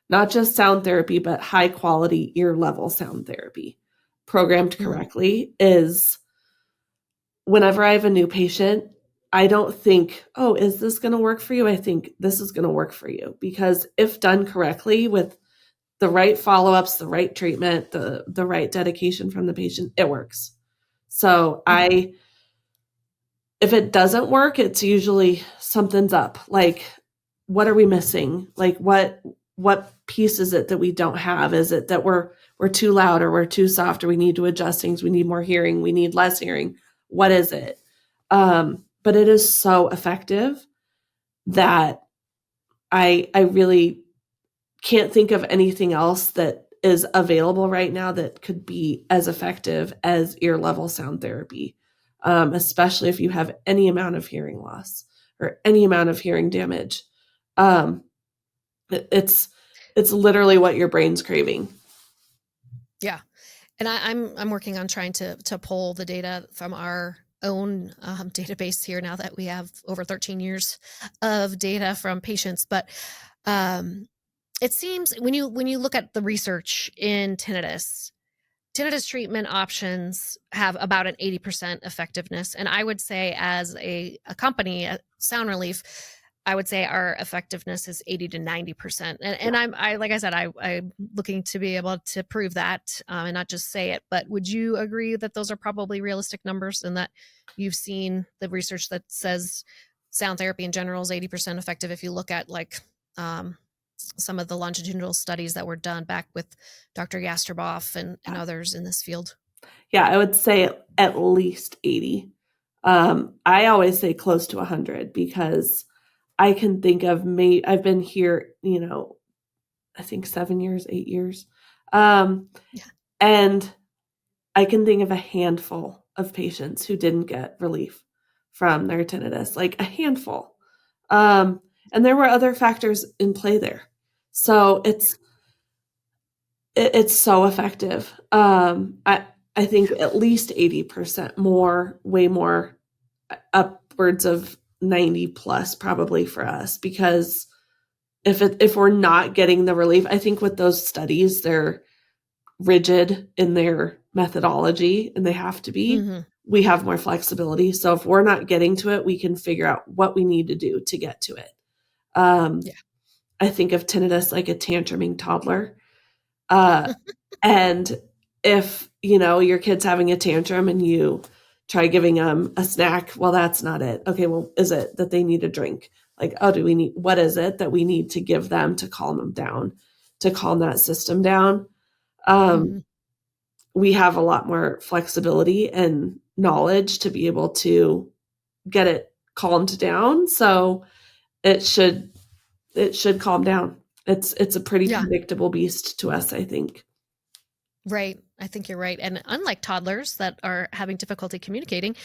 Not just sound therapy, but high quality ear level sound therapy. Programmed correctly is whenever I have a new patient, I don't think, oh, is this going to work for you? I think this is going to work for you because if done correctly with the right follow-ups, the right treatment, the right dedication from the patient, it works. So if it doesn't work, it's usually something's up. Like, what are we missing? Like, what piece is it that we don't have? Is it that we're too loud or we're too soft or we need to adjust things? We need more hearing. We need less hearing. What is it? But it is so effective that I really can't think of anything else that is available right now that could be as effective as ear level sound therapy, especially if you have any amount of hearing loss or any amount of hearing damage. It's literally what your brain's craving. Yeah. And I'm working on trying to pull the data from our own database here now that we have over 13 years of data from patients. But it seems when you look at the research in tinnitus treatment options have about an 80% effectiveness. And I would say as a company, Sound Relief, I would say our effectiveness is 80 to 90%. And I like I said, I'm looking to be able to prove that and not just say it. But would you agree that those are probably realistic numbers and that you've seen the research that says sound therapy in general is 80% effective if you look at like some of the longitudinal studies that were done back with Dr. Yasterboff and others in this field? Yeah, I would say at least 80. I always say close to 100 because I can think of I've been here, I think 7 years, 8 years. And I can think of a handful of patients who didn't get relief from their tinnitus, like a handful. And there were other factors in play there. So it's so effective. I think at least 80% more, way more, upwards of 90 plus probably for us, because if we're not getting the relief, I think with those studies, they're rigid in their methodology and they have to be. Mm-hmm. We have more flexibility. So if we're not getting to it, we can figure out what we need to do to get to it. I think of tinnitus like a tantruming toddler. And if, your kid's having a tantrum and you try giving them a snack, well, that's not it. Okay, well, is it that they need a drink? Like, what is it that we need to give them to calm them down, to calm that system down? We have a lot more flexibility and knowledge to be able to get it calmed down. So it should calm down. It's a pretty predictable beast to us, I think. Right. I think you're right. And unlike toddlers that are having difficulty communicating,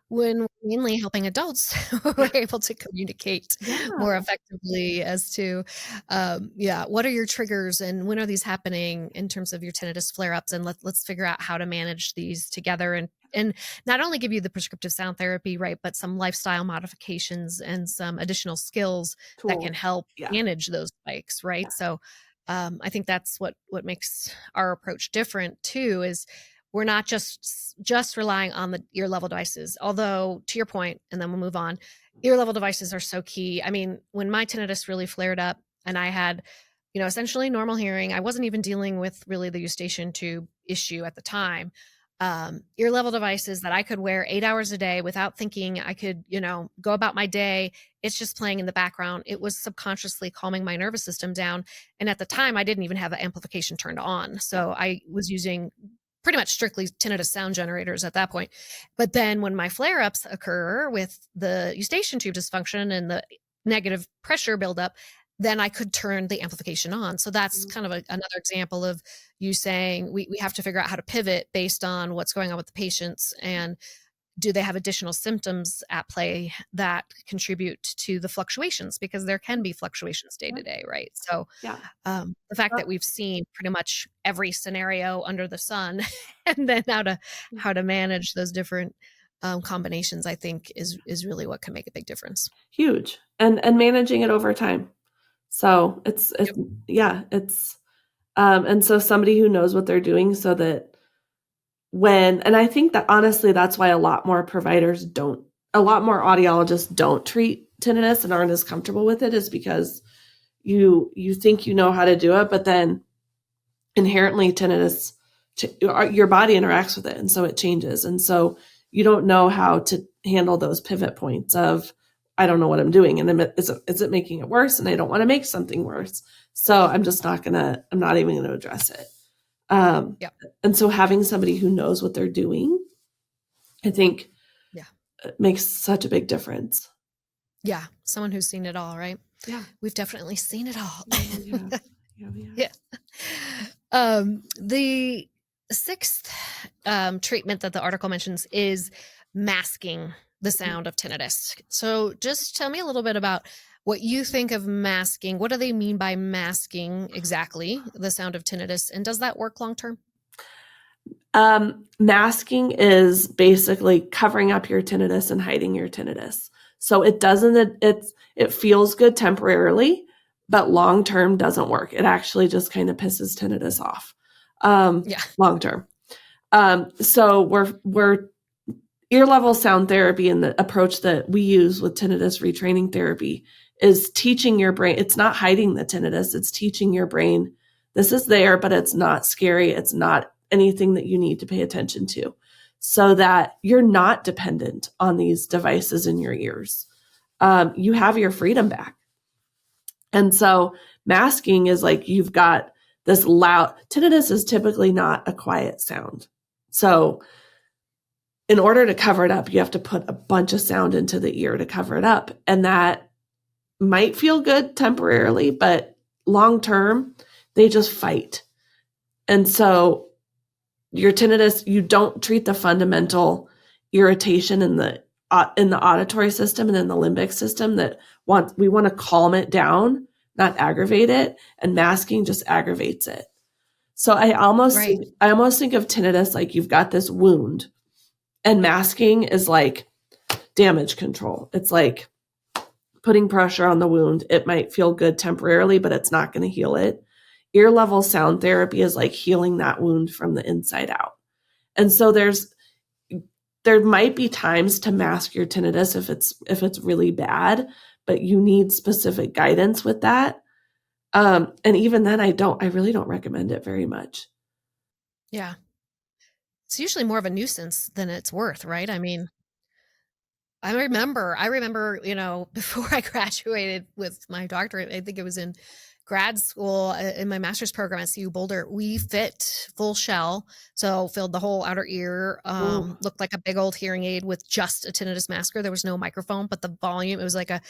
when we're mainly helping adults, we're able to communicate more effectively as to, what are your triggers and when are these happening in terms of your tinnitus flare-ups? And let's figure out how to manage these together and not only give you the prescriptive sound therapy, right, but some lifestyle modifications and some additional skills that can help manage those spikes, right? So I think that's what makes our approach different too, is we're not just relying on the ear level devices. Although to your point, and then we'll move on, ear level devices are so key. I mean, when my tinnitus really flared up and I had, essentially normal hearing, I wasn't even dealing with really the eustachian tube issue at the time. Ear level devices that I could wear 8 hours a day without thinking I could, go about my day. It's just playing in the background. It was subconsciously calming my nervous system down. And at the time, I didn't even have the amplification turned on. So I was using pretty much strictly tinnitus sound generators at that point. But then when my flare-ups occur with the eustachian tube dysfunction and the negative pressure buildup, then I could turn the amplification on. So that's kind of another example of you saying we have to figure out how to pivot based on what's going on with the patients, and do they have additional symptoms at play that contribute to the fluctuations, because there can be fluctuations day to day, right? So Yeah. the fact that we've seen pretty much every scenario under the sun and then how to manage those different combinations, I think is really what can make a big difference. Huge. And managing it over time. So it's Yep. yeah, it's and so somebody who knows what they're doing, so that and I think that honestly, that's why a lot more audiologists don't treat tinnitus and aren't as comfortable with it, is because you think you know how to do it, but then inherently tinnitus, your body interacts with it, and so it changes. And so you don't know how to handle those pivot points of, I don't know what I'm doing, and is it making it worse? And I don't want to make something worse. So I'm not even going to address it. Yep. And so having somebody who knows what they're doing, I think, makes such a big difference. Yeah. Someone who's seen it all, right? Yeah. We've definitely seen it all. Yeah. The sixth treatment that the article mentions is masking the sound of tinnitus. So just tell me a little bit about what you think of masking. What do they mean by masking exactly the sound of tinnitus? And does that work long term? Masking is basically covering up your tinnitus and hiding your tinnitus. So it feels good temporarily, but long term doesn't work. It actually just kind of pisses tinnitus off. Long term. So we're ear level sound therapy, and the approach that we use with tinnitus retraining therapy is teaching your brain. It's not hiding the tinnitus. It's teaching your brain, this is there, but it's not scary. It's not anything that you need to pay attention to, so that you're not dependent on these devices in your ears. You have your freedom back. And so masking is like, you've got this loud, tinnitus is typically not a quiet sound. So in order to cover it up, you have to put a bunch of sound into the ear to cover it up. And that might feel good temporarily, but long term, they just fight. And so your tinnitus, you don't treat the fundamental irritation in the auditory system and in the limbic system we want to calm it down, not aggravate it. And masking just aggravates it. So I almost think of tinnitus like you've got this wound, and masking is like damage control. It's like putting pressure on the wound. It might feel good temporarily, but it's not going to heal it. Ear level sound therapy is like healing that wound from the inside out. And so there might be times to mask your tinnitus if it's really bad, but you need specific guidance with that. And even then, I really don't recommend it very much. Yeah. It's usually more of a nuisance than it's worth, right? I mean, I remember, before I graduated with my doctorate, I think it was in grad school in my master's program at CU Boulder, we fit full shell. So filled the whole outer ear, looked like a big old hearing aid with just a tinnitus masker. There was no microphone, but the volume, it was like a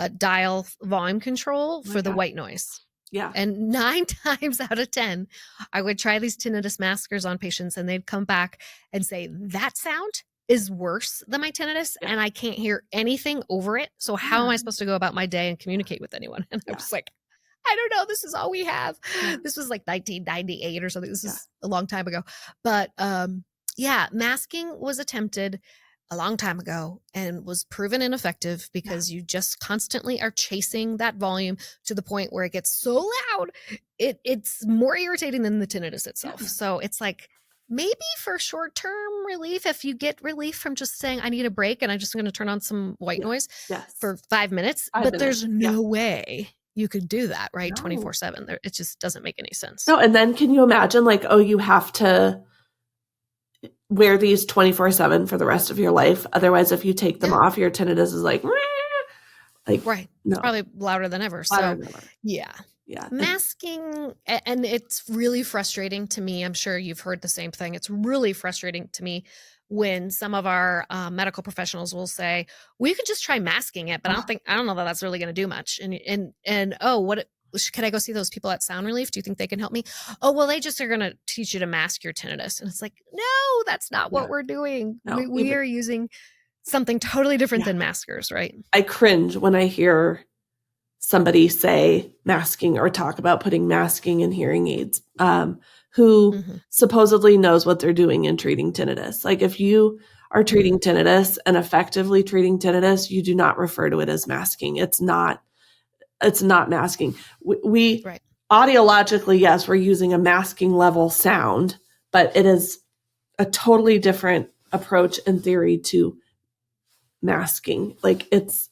dial volume control for the white noise. Yeah. And 9 times out of 10, I would try these tinnitus maskers on patients, and they'd come back and say, that sound is worse than my tinnitus, and I can't hear anything over it. So how am I supposed to go about my day and communicate with anyone? And I was like, I don't know. This is all we have. This was like 1998 or something. This is a long time ago. But masking was attempted a long time ago and was proven ineffective, because you just constantly are chasing that volume to the point where it gets so loud, it's more irritating than the tinnitus itself. So it's like, maybe for short-term relief, if you get relief from just saying, I need a break and I'm just going to turn on some white noise for 5 minutes, but there's no way you could do that, right? 24/7. It just doesn't make any sense. No, and then can you imagine, like, you have to wear these 24/7 for the rest of your life? Otherwise, if you take them off, your tinnitus is like right. No. It's probably louder than ever. Yeah. Masking, and it's really frustrating to me. I'm sure you've heard the same thing. It's really frustrating to me when some of our medical professionals will say, well, you could just try masking it, but I don't know that that's really going to do much. And oh, can I go see those people at Sound Relief? Do you think they can help me? Oh, well, they just are going to teach you to mask your tinnitus. And it's like, no, that's not what we're doing. No, We are using something totally different than maskers, right? I cringe when I hear somebody say masking or talk about putting masking in hearing aids, who supposedly knows what they're doing in treating tinnitus. Like if you are treating tinnitus and effectively treating tinnitus, you do not refer to it as masking. It's not masking. We audiologically, yes, we're using a masking level sound, but it is a totally different approach in theory to masking. Like it's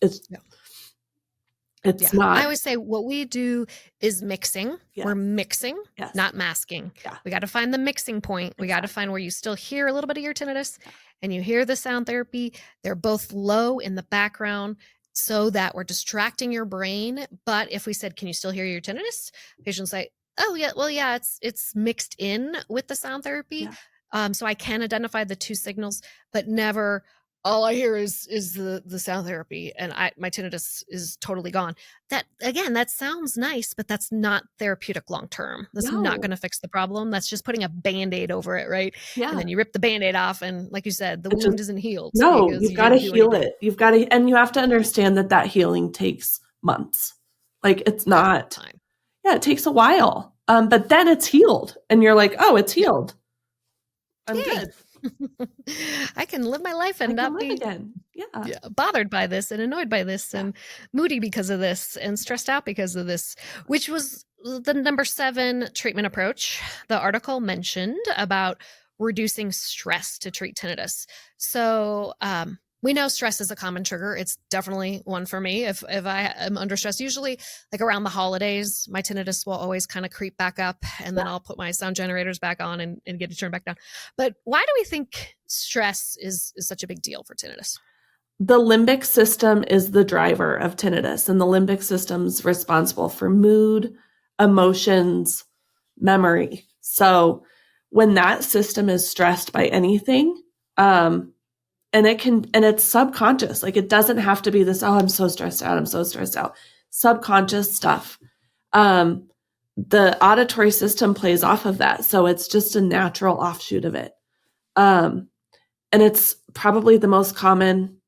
not. I always say what we do is mixing. Yes. We're mixing, not masking. Yeah. We got to find the mixing point. We got to find where you still hear a little bit of your tinnitus and you hear the sound therapy. They're both low in the background so that we're distracting your brain. But if we said, can you still hear your tinnitus? Patients say, oh yeah, well, yeah, it's mixed in with the sound therapy. So I can identify the two signals, but never all I hear is the sound therapy and my tinnitus is totally gone. That again, that sounds nice, but that's not therapeutic long-term. That's not going to fix the problem. That's just putting a Band-Aid over it, right? Yeah. And then you rip the Band-Aid off and like you said, the wound isn't healed. No, you've got to heal it. And you have to understand that healing takes months. Like it's not time. Yeah, it takes a while. But then it's healed and you're like, oh, it's healed. I'm good. I can live my life and not be bothered by this and annoyed by this and moody because of this and stressed out because of this, which was the number 7 treatment approach the article mentioned about reducing stress to treat tinnitus. So we know stress is a common trigger. It's definitely one for me. If I am under stress, usually like around the holidays, my tinnitus will always kind of creep back up and then I'll put my sound generators back on and get it turned back down. But why do we think stress is such a big deal for tinnitus? The limbic system is the driver of tinnitus, and the limbic system's responsible for mood, emotions, memory. So when that system is stressed by anything, and it's subconscious. Like it doesn't have to be this, oh, I'm so stressed out. Subconscious stuff. The auditory system plays off of that. So it's just a natural offshoot of it. And it's probably the most common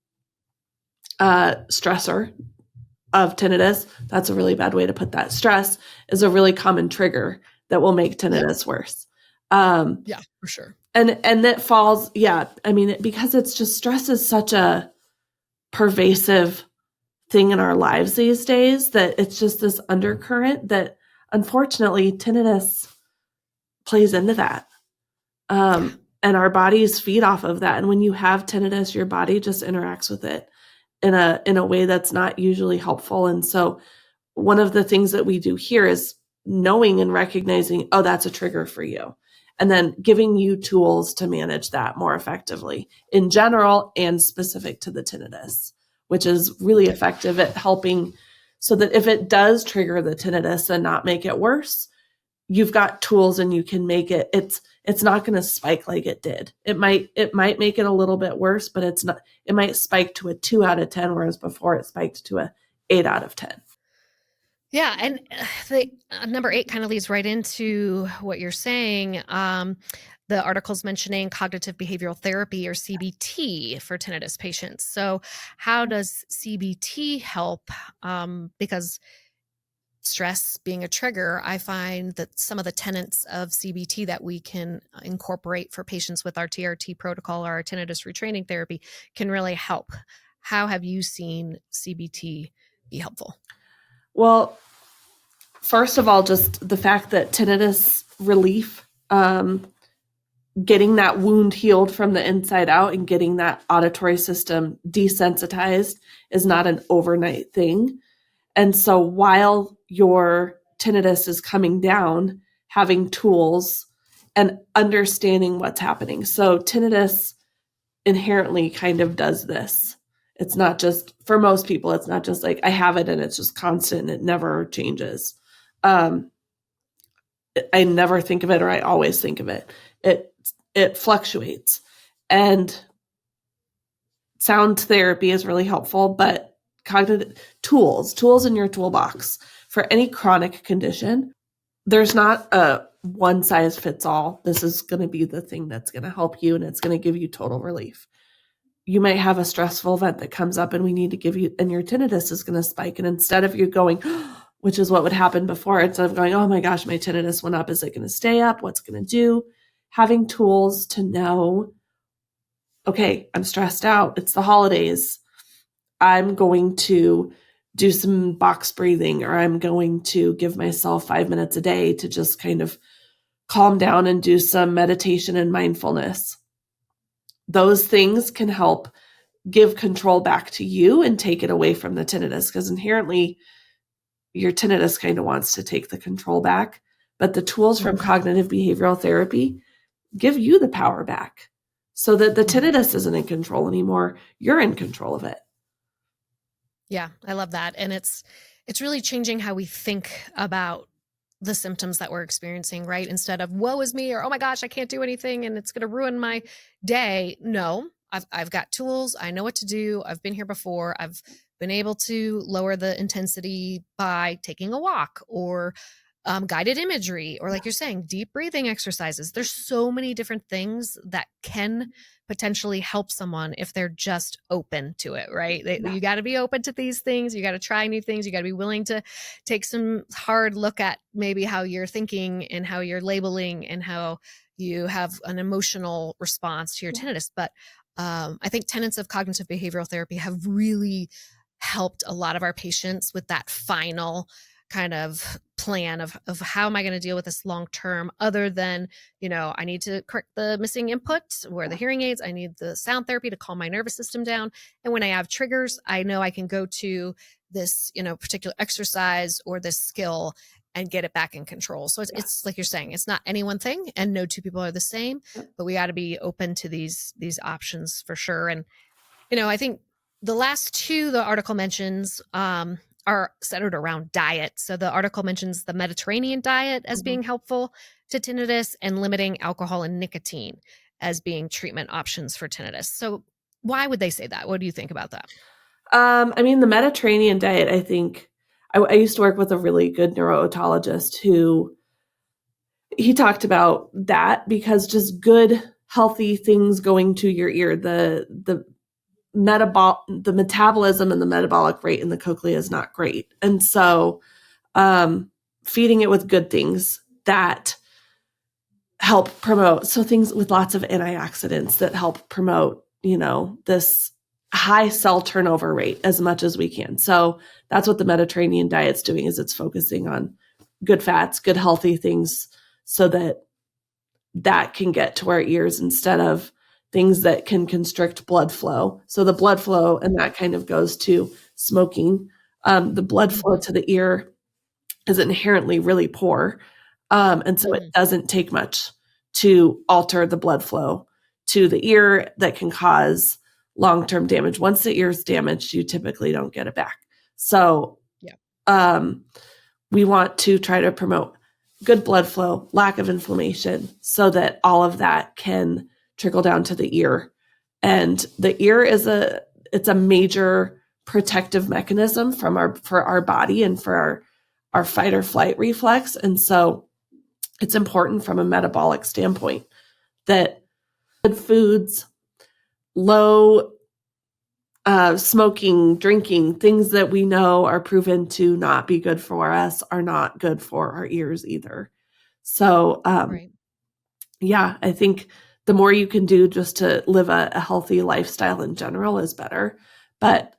stressor of tinnitus. That's a really bad way to put that. Stress is a really common trigger that will make tinnitus worse. Yeah, for sure. And that falls, because it's just stress is such a pervasive thing in our lives these days that it's just this undercurrent that unfortunately tinnitus plays into that. And our bodies feed off of that. And when you have tinnitus, your body just interacts with it in a way that's not usually helpful. And so one of the things that we do here is knowing and recognizing, oh, that's a trigger for you. And then giving you tools to manage that more effectively in general and specific to the tinnitus, which is really effective at helping so that if it does trigger the tinnitus and not make it worse, you've got tools and you can make it, it's not going to spike like it did. It might make it a little bit worse, but it might spike to a 2 out of 10, whereas before it spiked to a 8 out of 10. Yeah. And the number 8 kind of leads right into what you're saying. The article's mentioning cognitive behavioral therapy or CBT for tinnitus patients. So how does CBT help? Because stress being a trigger, I find that some of the tenets of CBT that we can incorporate for patients with our TRT protocol or our tinnitus retraining therapy can really help. How have you seen CBT be helpful? Well, first of all, just the fact that tinnitus relief, getting that wound healed from the inside out and getting that auditory system desensitized is not an overnight thing. And so while your tinnitus is coming down, having tools and understanding what's happening. So tinnitus inherently kind of does this. It's not just, for most people, it's not just like I have it and it's just constant and it never changes. I never think of it or I always think of it. It fluctuates. And sound therapy is really helpful, but cognitive tools in your toolbox for any chronic condition. There's not a one size fits all. This is going to be the thing that's going to help you and it's going to give you total relief. You might have a stressful event that comes up and we need to give you, and your tinnitus is going to spike. And instead of you going, which is what would happen before, instead of going, oh my gosh, my tinnitus went up. Is it going to stay up? What's it going to do? Having tools to know, okay, I'm stressed out. It's the holidays. I'm going to do some box breathing, or I'm going to give myself 5 minutes a day to just kind of calm down and do some meditation and mindfulness. Those things can help give control back to you and take it away from the tinnitus, because inherently your tinnitus kind of wants to take the control back. But the tools from cognitive behavioral therapy give you the power back so that the tinnitus isn't in control anymore. You're in control of it. Yeah, I love that. And it's really changing how we think about the symptoms that we're experiencing, right? Instead of woe is me, or oh my gosh, I can't do anything and it's going to ruin my day. No, I've got tools. I know what to do. I've been here before. I've been able to lower the intensity by taking a walk or guided imagery, or like you're saying, deep breathing exercises. There's so many different things that can potentially help someone if they're just open to it, right? You got to be open to these things. You got to try new things. You got to be willing to take some hard look at maybe how you're thinking and how you're labeling and how you have an emotional response to your tinnitus. But I think tenets of cognitive behavioral therapy have really helped a lot of our patients with that final kind of plan of how am I going to deal with this long term, other than, I need to correct the missing input or the hearing aids. I need the sound therapy to calm my nervous system down. And when I have triggers, I know I can go to this, particular exercise or this skill and get it back in control. So it's like you're saying, it's not any one thing and no two people are the same, but we got to be open to these options for sure. And, I think the last two the article mentions, are centered around diet. So the article mentions the Mediterranean diet as being helpful to tinnitus and limiting alcohol and nicotine as being treatment options for tinnitus. So why would they say that? What do you think about that? The Mediterranean diet, I think, I used to work with a really good neuro-otologist who he talked about that, because just good, healthy things going to your ear, the metabolism and the metabolic rate in the cochlea is not great. And so feeding it with good things that help promote, so things with lots of antioxidants that help promote, this high cell turnover rate as much as we can. So that's what the Mediterranean diet's doing, is it's focusing on good fats, good healthy things, so that can get to our ears instead of things that can constrict blood flow. So the blood flow, and that kind of goes to smoking. The blood flow to the ear is inherently really poor. And so it doesn't take much to alter the blood flow to the ear that can cause long-term damage. Once the ear is damaged, you typically don't get it back. So we want to try to promote good blood flow, lack of inflammation, so that all of that can trickle down to the ear. And the ear is it's a major protective mechanism for our body and for our fight or flight reflex. And so it's important from a metabolic standpoint that good foods, low smoking, drinking, things that we know are proven to not be good for us are not good for our ears either. So, Right. I think the more you can do just to live a healthy lifestyle in general is better. But,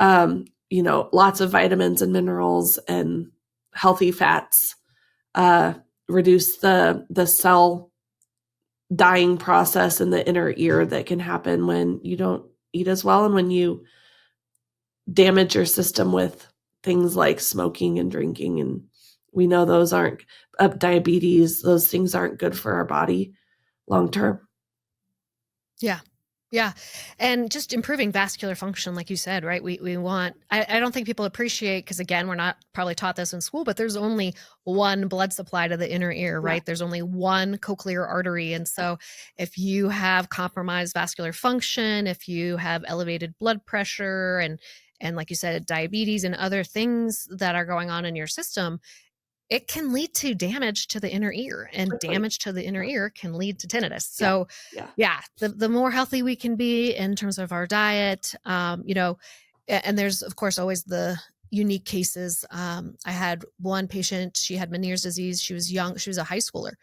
lots of vitamins and minerals and healthy fats reduce the cell dying process in the inner ear that can happen when you don't eat as well, and when you damage your system with things like smoking and drinking. And we know those aren't diabetes, those things aren't good for our body long term. Yeah. Yeah. And just improving vascular function, like you said, right? We want, I don't think people appreciate, because again, we're not probably taught this in school, but there's only one blood supply to the inner ear, Yeah. right? There's only one cochlear artery. And so if you have compromised vascular function, if you have elevated blood pressure and like you said, diabetes and other things that are going on in your system, it can lead to damage to the inner ear, and Quickly. damage to the inner ear can lead to tinnitus. Yeah. So Yeah. yeah, the more healthy we can be in terms of our diet, and there's of course always the unique cases. I had one patient, she had Meniere's disease. She was young. She was a high schooler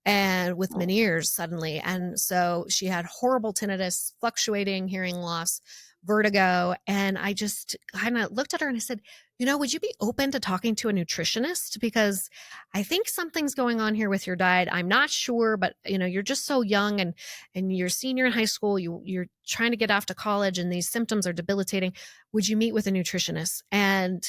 and with Oh, Meniere's suddenly. And so she had horrible tinnitus, fluctuating hearing loss, vertigo. And I just kind of looked at her and I said, would you be open to talking to a nutritionist? Because I think something's going on here with your diet. I'm not sure, but you're just so young and you're a senior in high school. You're trying to get off to college and these symptoms are debilitating. Would you meet with a nutritionist? And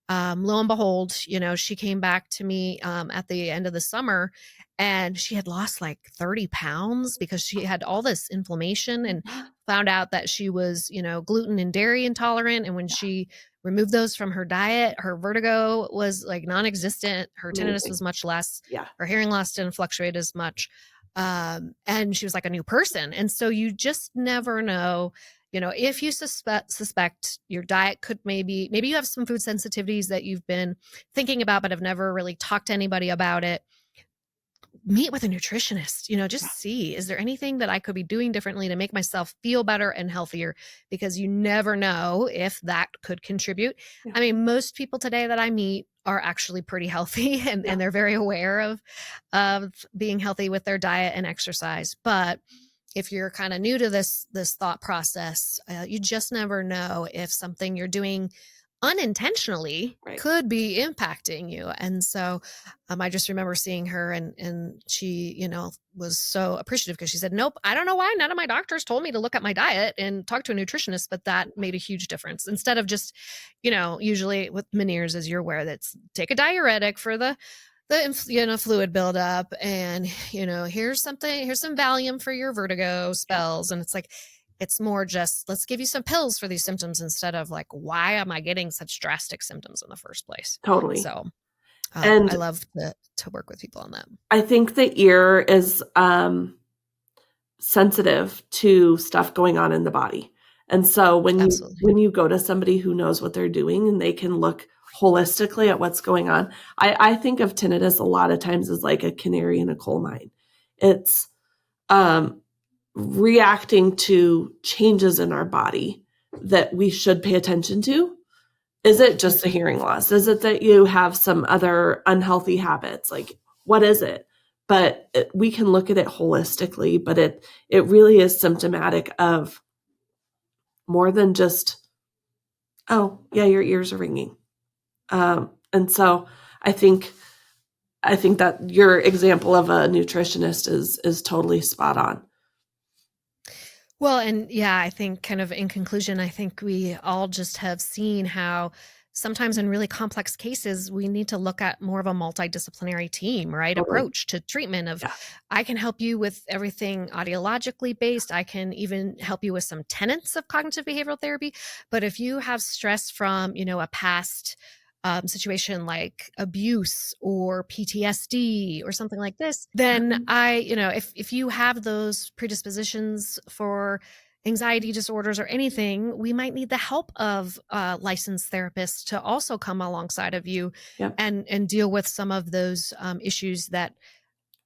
lo and behold, she came back to me at the end of the summer, and she had lost like 30 pounds because she had all this inflammation, and found out that she was, gluten and dairy intolerant. And when she removed those from her diet, her vertigo was like non-existent. Her tinnitus amazing. was much less. Yeah. Her hearing loss didn't fluctuate as much. And she was like a new person. And so you just never know, if you suspect your diet could maybe you have some food sensitivities that you've been thinking about, but have never really talked to anybody about it. Meet with a nutritionist, just see, is there anything that I could be doing differently to make myself feel better and healthier? Because you never know if that could contribute. Yeah. I mean, most people today that I meet are actually pretty healthy, and they're very aware of being healthy with their diet and exercise. But if you're kind of new to this thought process, you just never know if something you're doing unintentionally could be impacting you. And so I just remember seeing her, and she, was so appreciative, because she said, nope, I don't know why none of my doctors told me to look at my diet and talk to a nutritionist, but that made a huge difference. Instead of just, usually with Meniere's, as you're aware, that's take a diuretic for the fluid buildup, and here's some Valium for your vertigo spells. And it's like, it's more just, let's give you some pills for these symptoms, instead of like, why am I getting such drastic symptoms in the first place? Totally. So and I love to work with people on that. I think the ear is sensitive to stuff going on in the body. And so when you go to somebody who knows what they're doing and they can look holistically at what's going on, I think of tinnitus a lot of times as like a canary in a coal mine. It's reacting to changes in our body that we should pay attention to. Is it just a hearing loss? Is it that you have some other unhealthy habits? Like, what is it? But we can look at it holistically, but it really is symptomatic of more than just, oh, yeah, your ears are ringing. And so I think that your example of a nutritionist is totally spot on. Well, and yeah, I think kind of in conclusion, I think we all just have seen how sometimes in really complex cases, we need to look at more of a multidisciplinary team, right? Totally. Approach to treatment of, I can help you with everything audiologically based. I can even help you with some tenets of cognitive behavioral therapy. But if you have stress from, a past situation like abuse or PTSD or something like this, then if you have those predispositions for anxiety disorders or anything, we might need the help of licensed therapists to also come alongside of you and deal with some of those issues that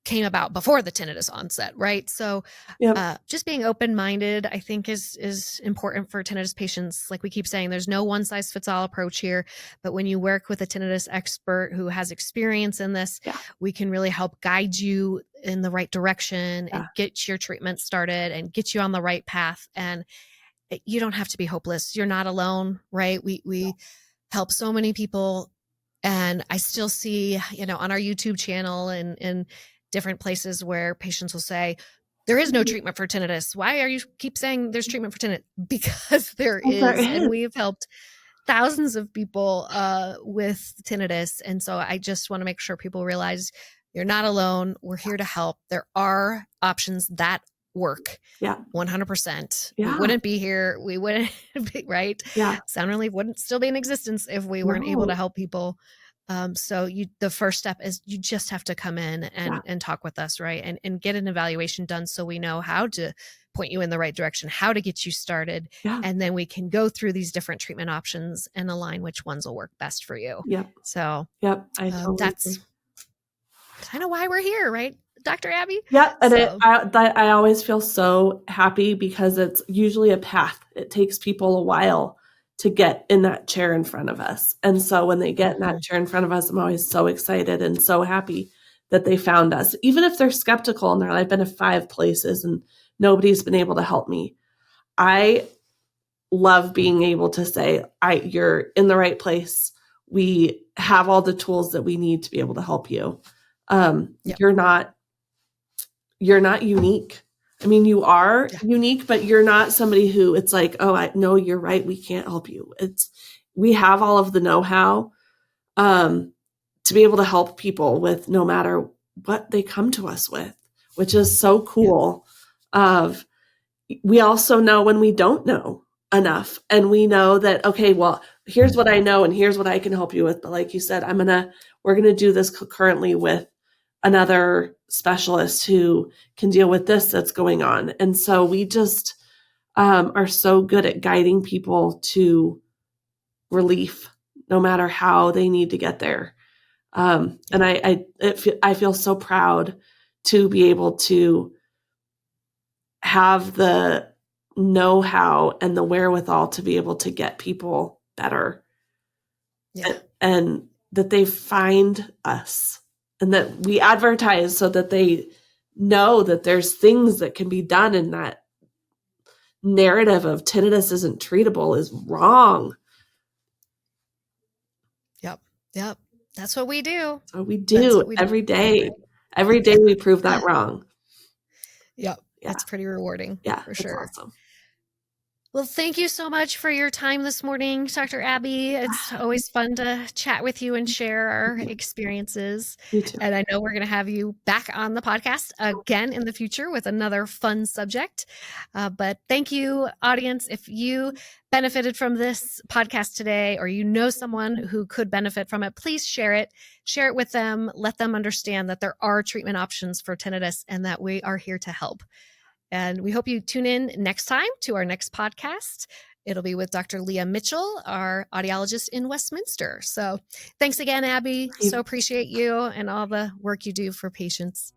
came about before the tinnitus onset, right? So just being open-minded, I think is important for tinnitus patients. Like we keep saying, there's no one-size-fits-all approach here, but when you work with a tinnitus expert who has experience in this, we can really help guide you in the right direction and get your treatment started and get you on the right path. And you don't have to be hopeless. You're not alone, right? We help so many people. And I still see, on our YouTube channel and different places where patients will say, there is no treatment for tinnitus. Why are you keep saying there's treatment for tinnitus? Because there is. And we've helped thousands of people with tinnitus. And so I just want to make sure people realize you're not alone. We're here to help. There are options that work. Yeah. 100%. We Yeah. wouldn't be here. We wouldn't be, right? Yeah. Sound Relief wouldn't still be in existence if we weren't able to No. help people. So the first step is you just have to come in and talk with us, right? And get an evaluation done so we know how to point you in the right direction, how to get you started. Yeah. And then we can go through these different treatment options and align which ones will work best for you. Yep. So I totally that's agree. kind of why we're here, right, Dr. Abby? Yeah. And So, I always feel so happy because it's usually a path. It takes people a while to get in that chair in front of us. And so when they get in that chair in front of us, I'm always so excited and so happy that they found us. Even if they're skeptical and they're like, I've been to 5 places and nobody's been able to help me. I love being able to say, you're in the right place. We have all the tools that we need to be able to help you. You're not unique. I mean, you are unique, but you're not somebody who it's like, oh, I know you're right. We can't help you. We have all of the know-how to be able to help people with no matter what they come to us with, which is so cool. We also know when we don't know enough, and we know that, okay, well, here's what I know and here's what I can help you with. But like you said, we're going to do this concurrently with another specialist who can deal with this that's going on. And so we just are so good at guiding people to relief, no matter how they need to get there. And I feel so proud to be able to have the know-how and the wherewithal to be able to get people better. yeah. And that they find us and that we advertise so that they know that there's things that can be done, and that narrative of tinnitus isn't treatable is wrong. Yep. That's what we do. So we do every day. Every day we prove that wrong. Yep. Yeah. That's pretty rewarding. Yeah, for sure. Awesome. Well, thank you so much for your time this morning, Dr. Abby. It's always fun to chat with you and share our experiences. You too. And I know we're going to have you back on the podcast again in the future with another fun subject. But thank you, audience. If you benefited from this podcast today, or you know someone who could benefit from it, please share it. Share it with them. Let them understand that there are treatment options for tinnitus and that we are here to help. And we hope you tune in next time to our next podcast. It'll be with Dr. Leah Mitchell, our audiologist in Westminster. So thanks again, Abby. So appreciate you and all the work you do for patients.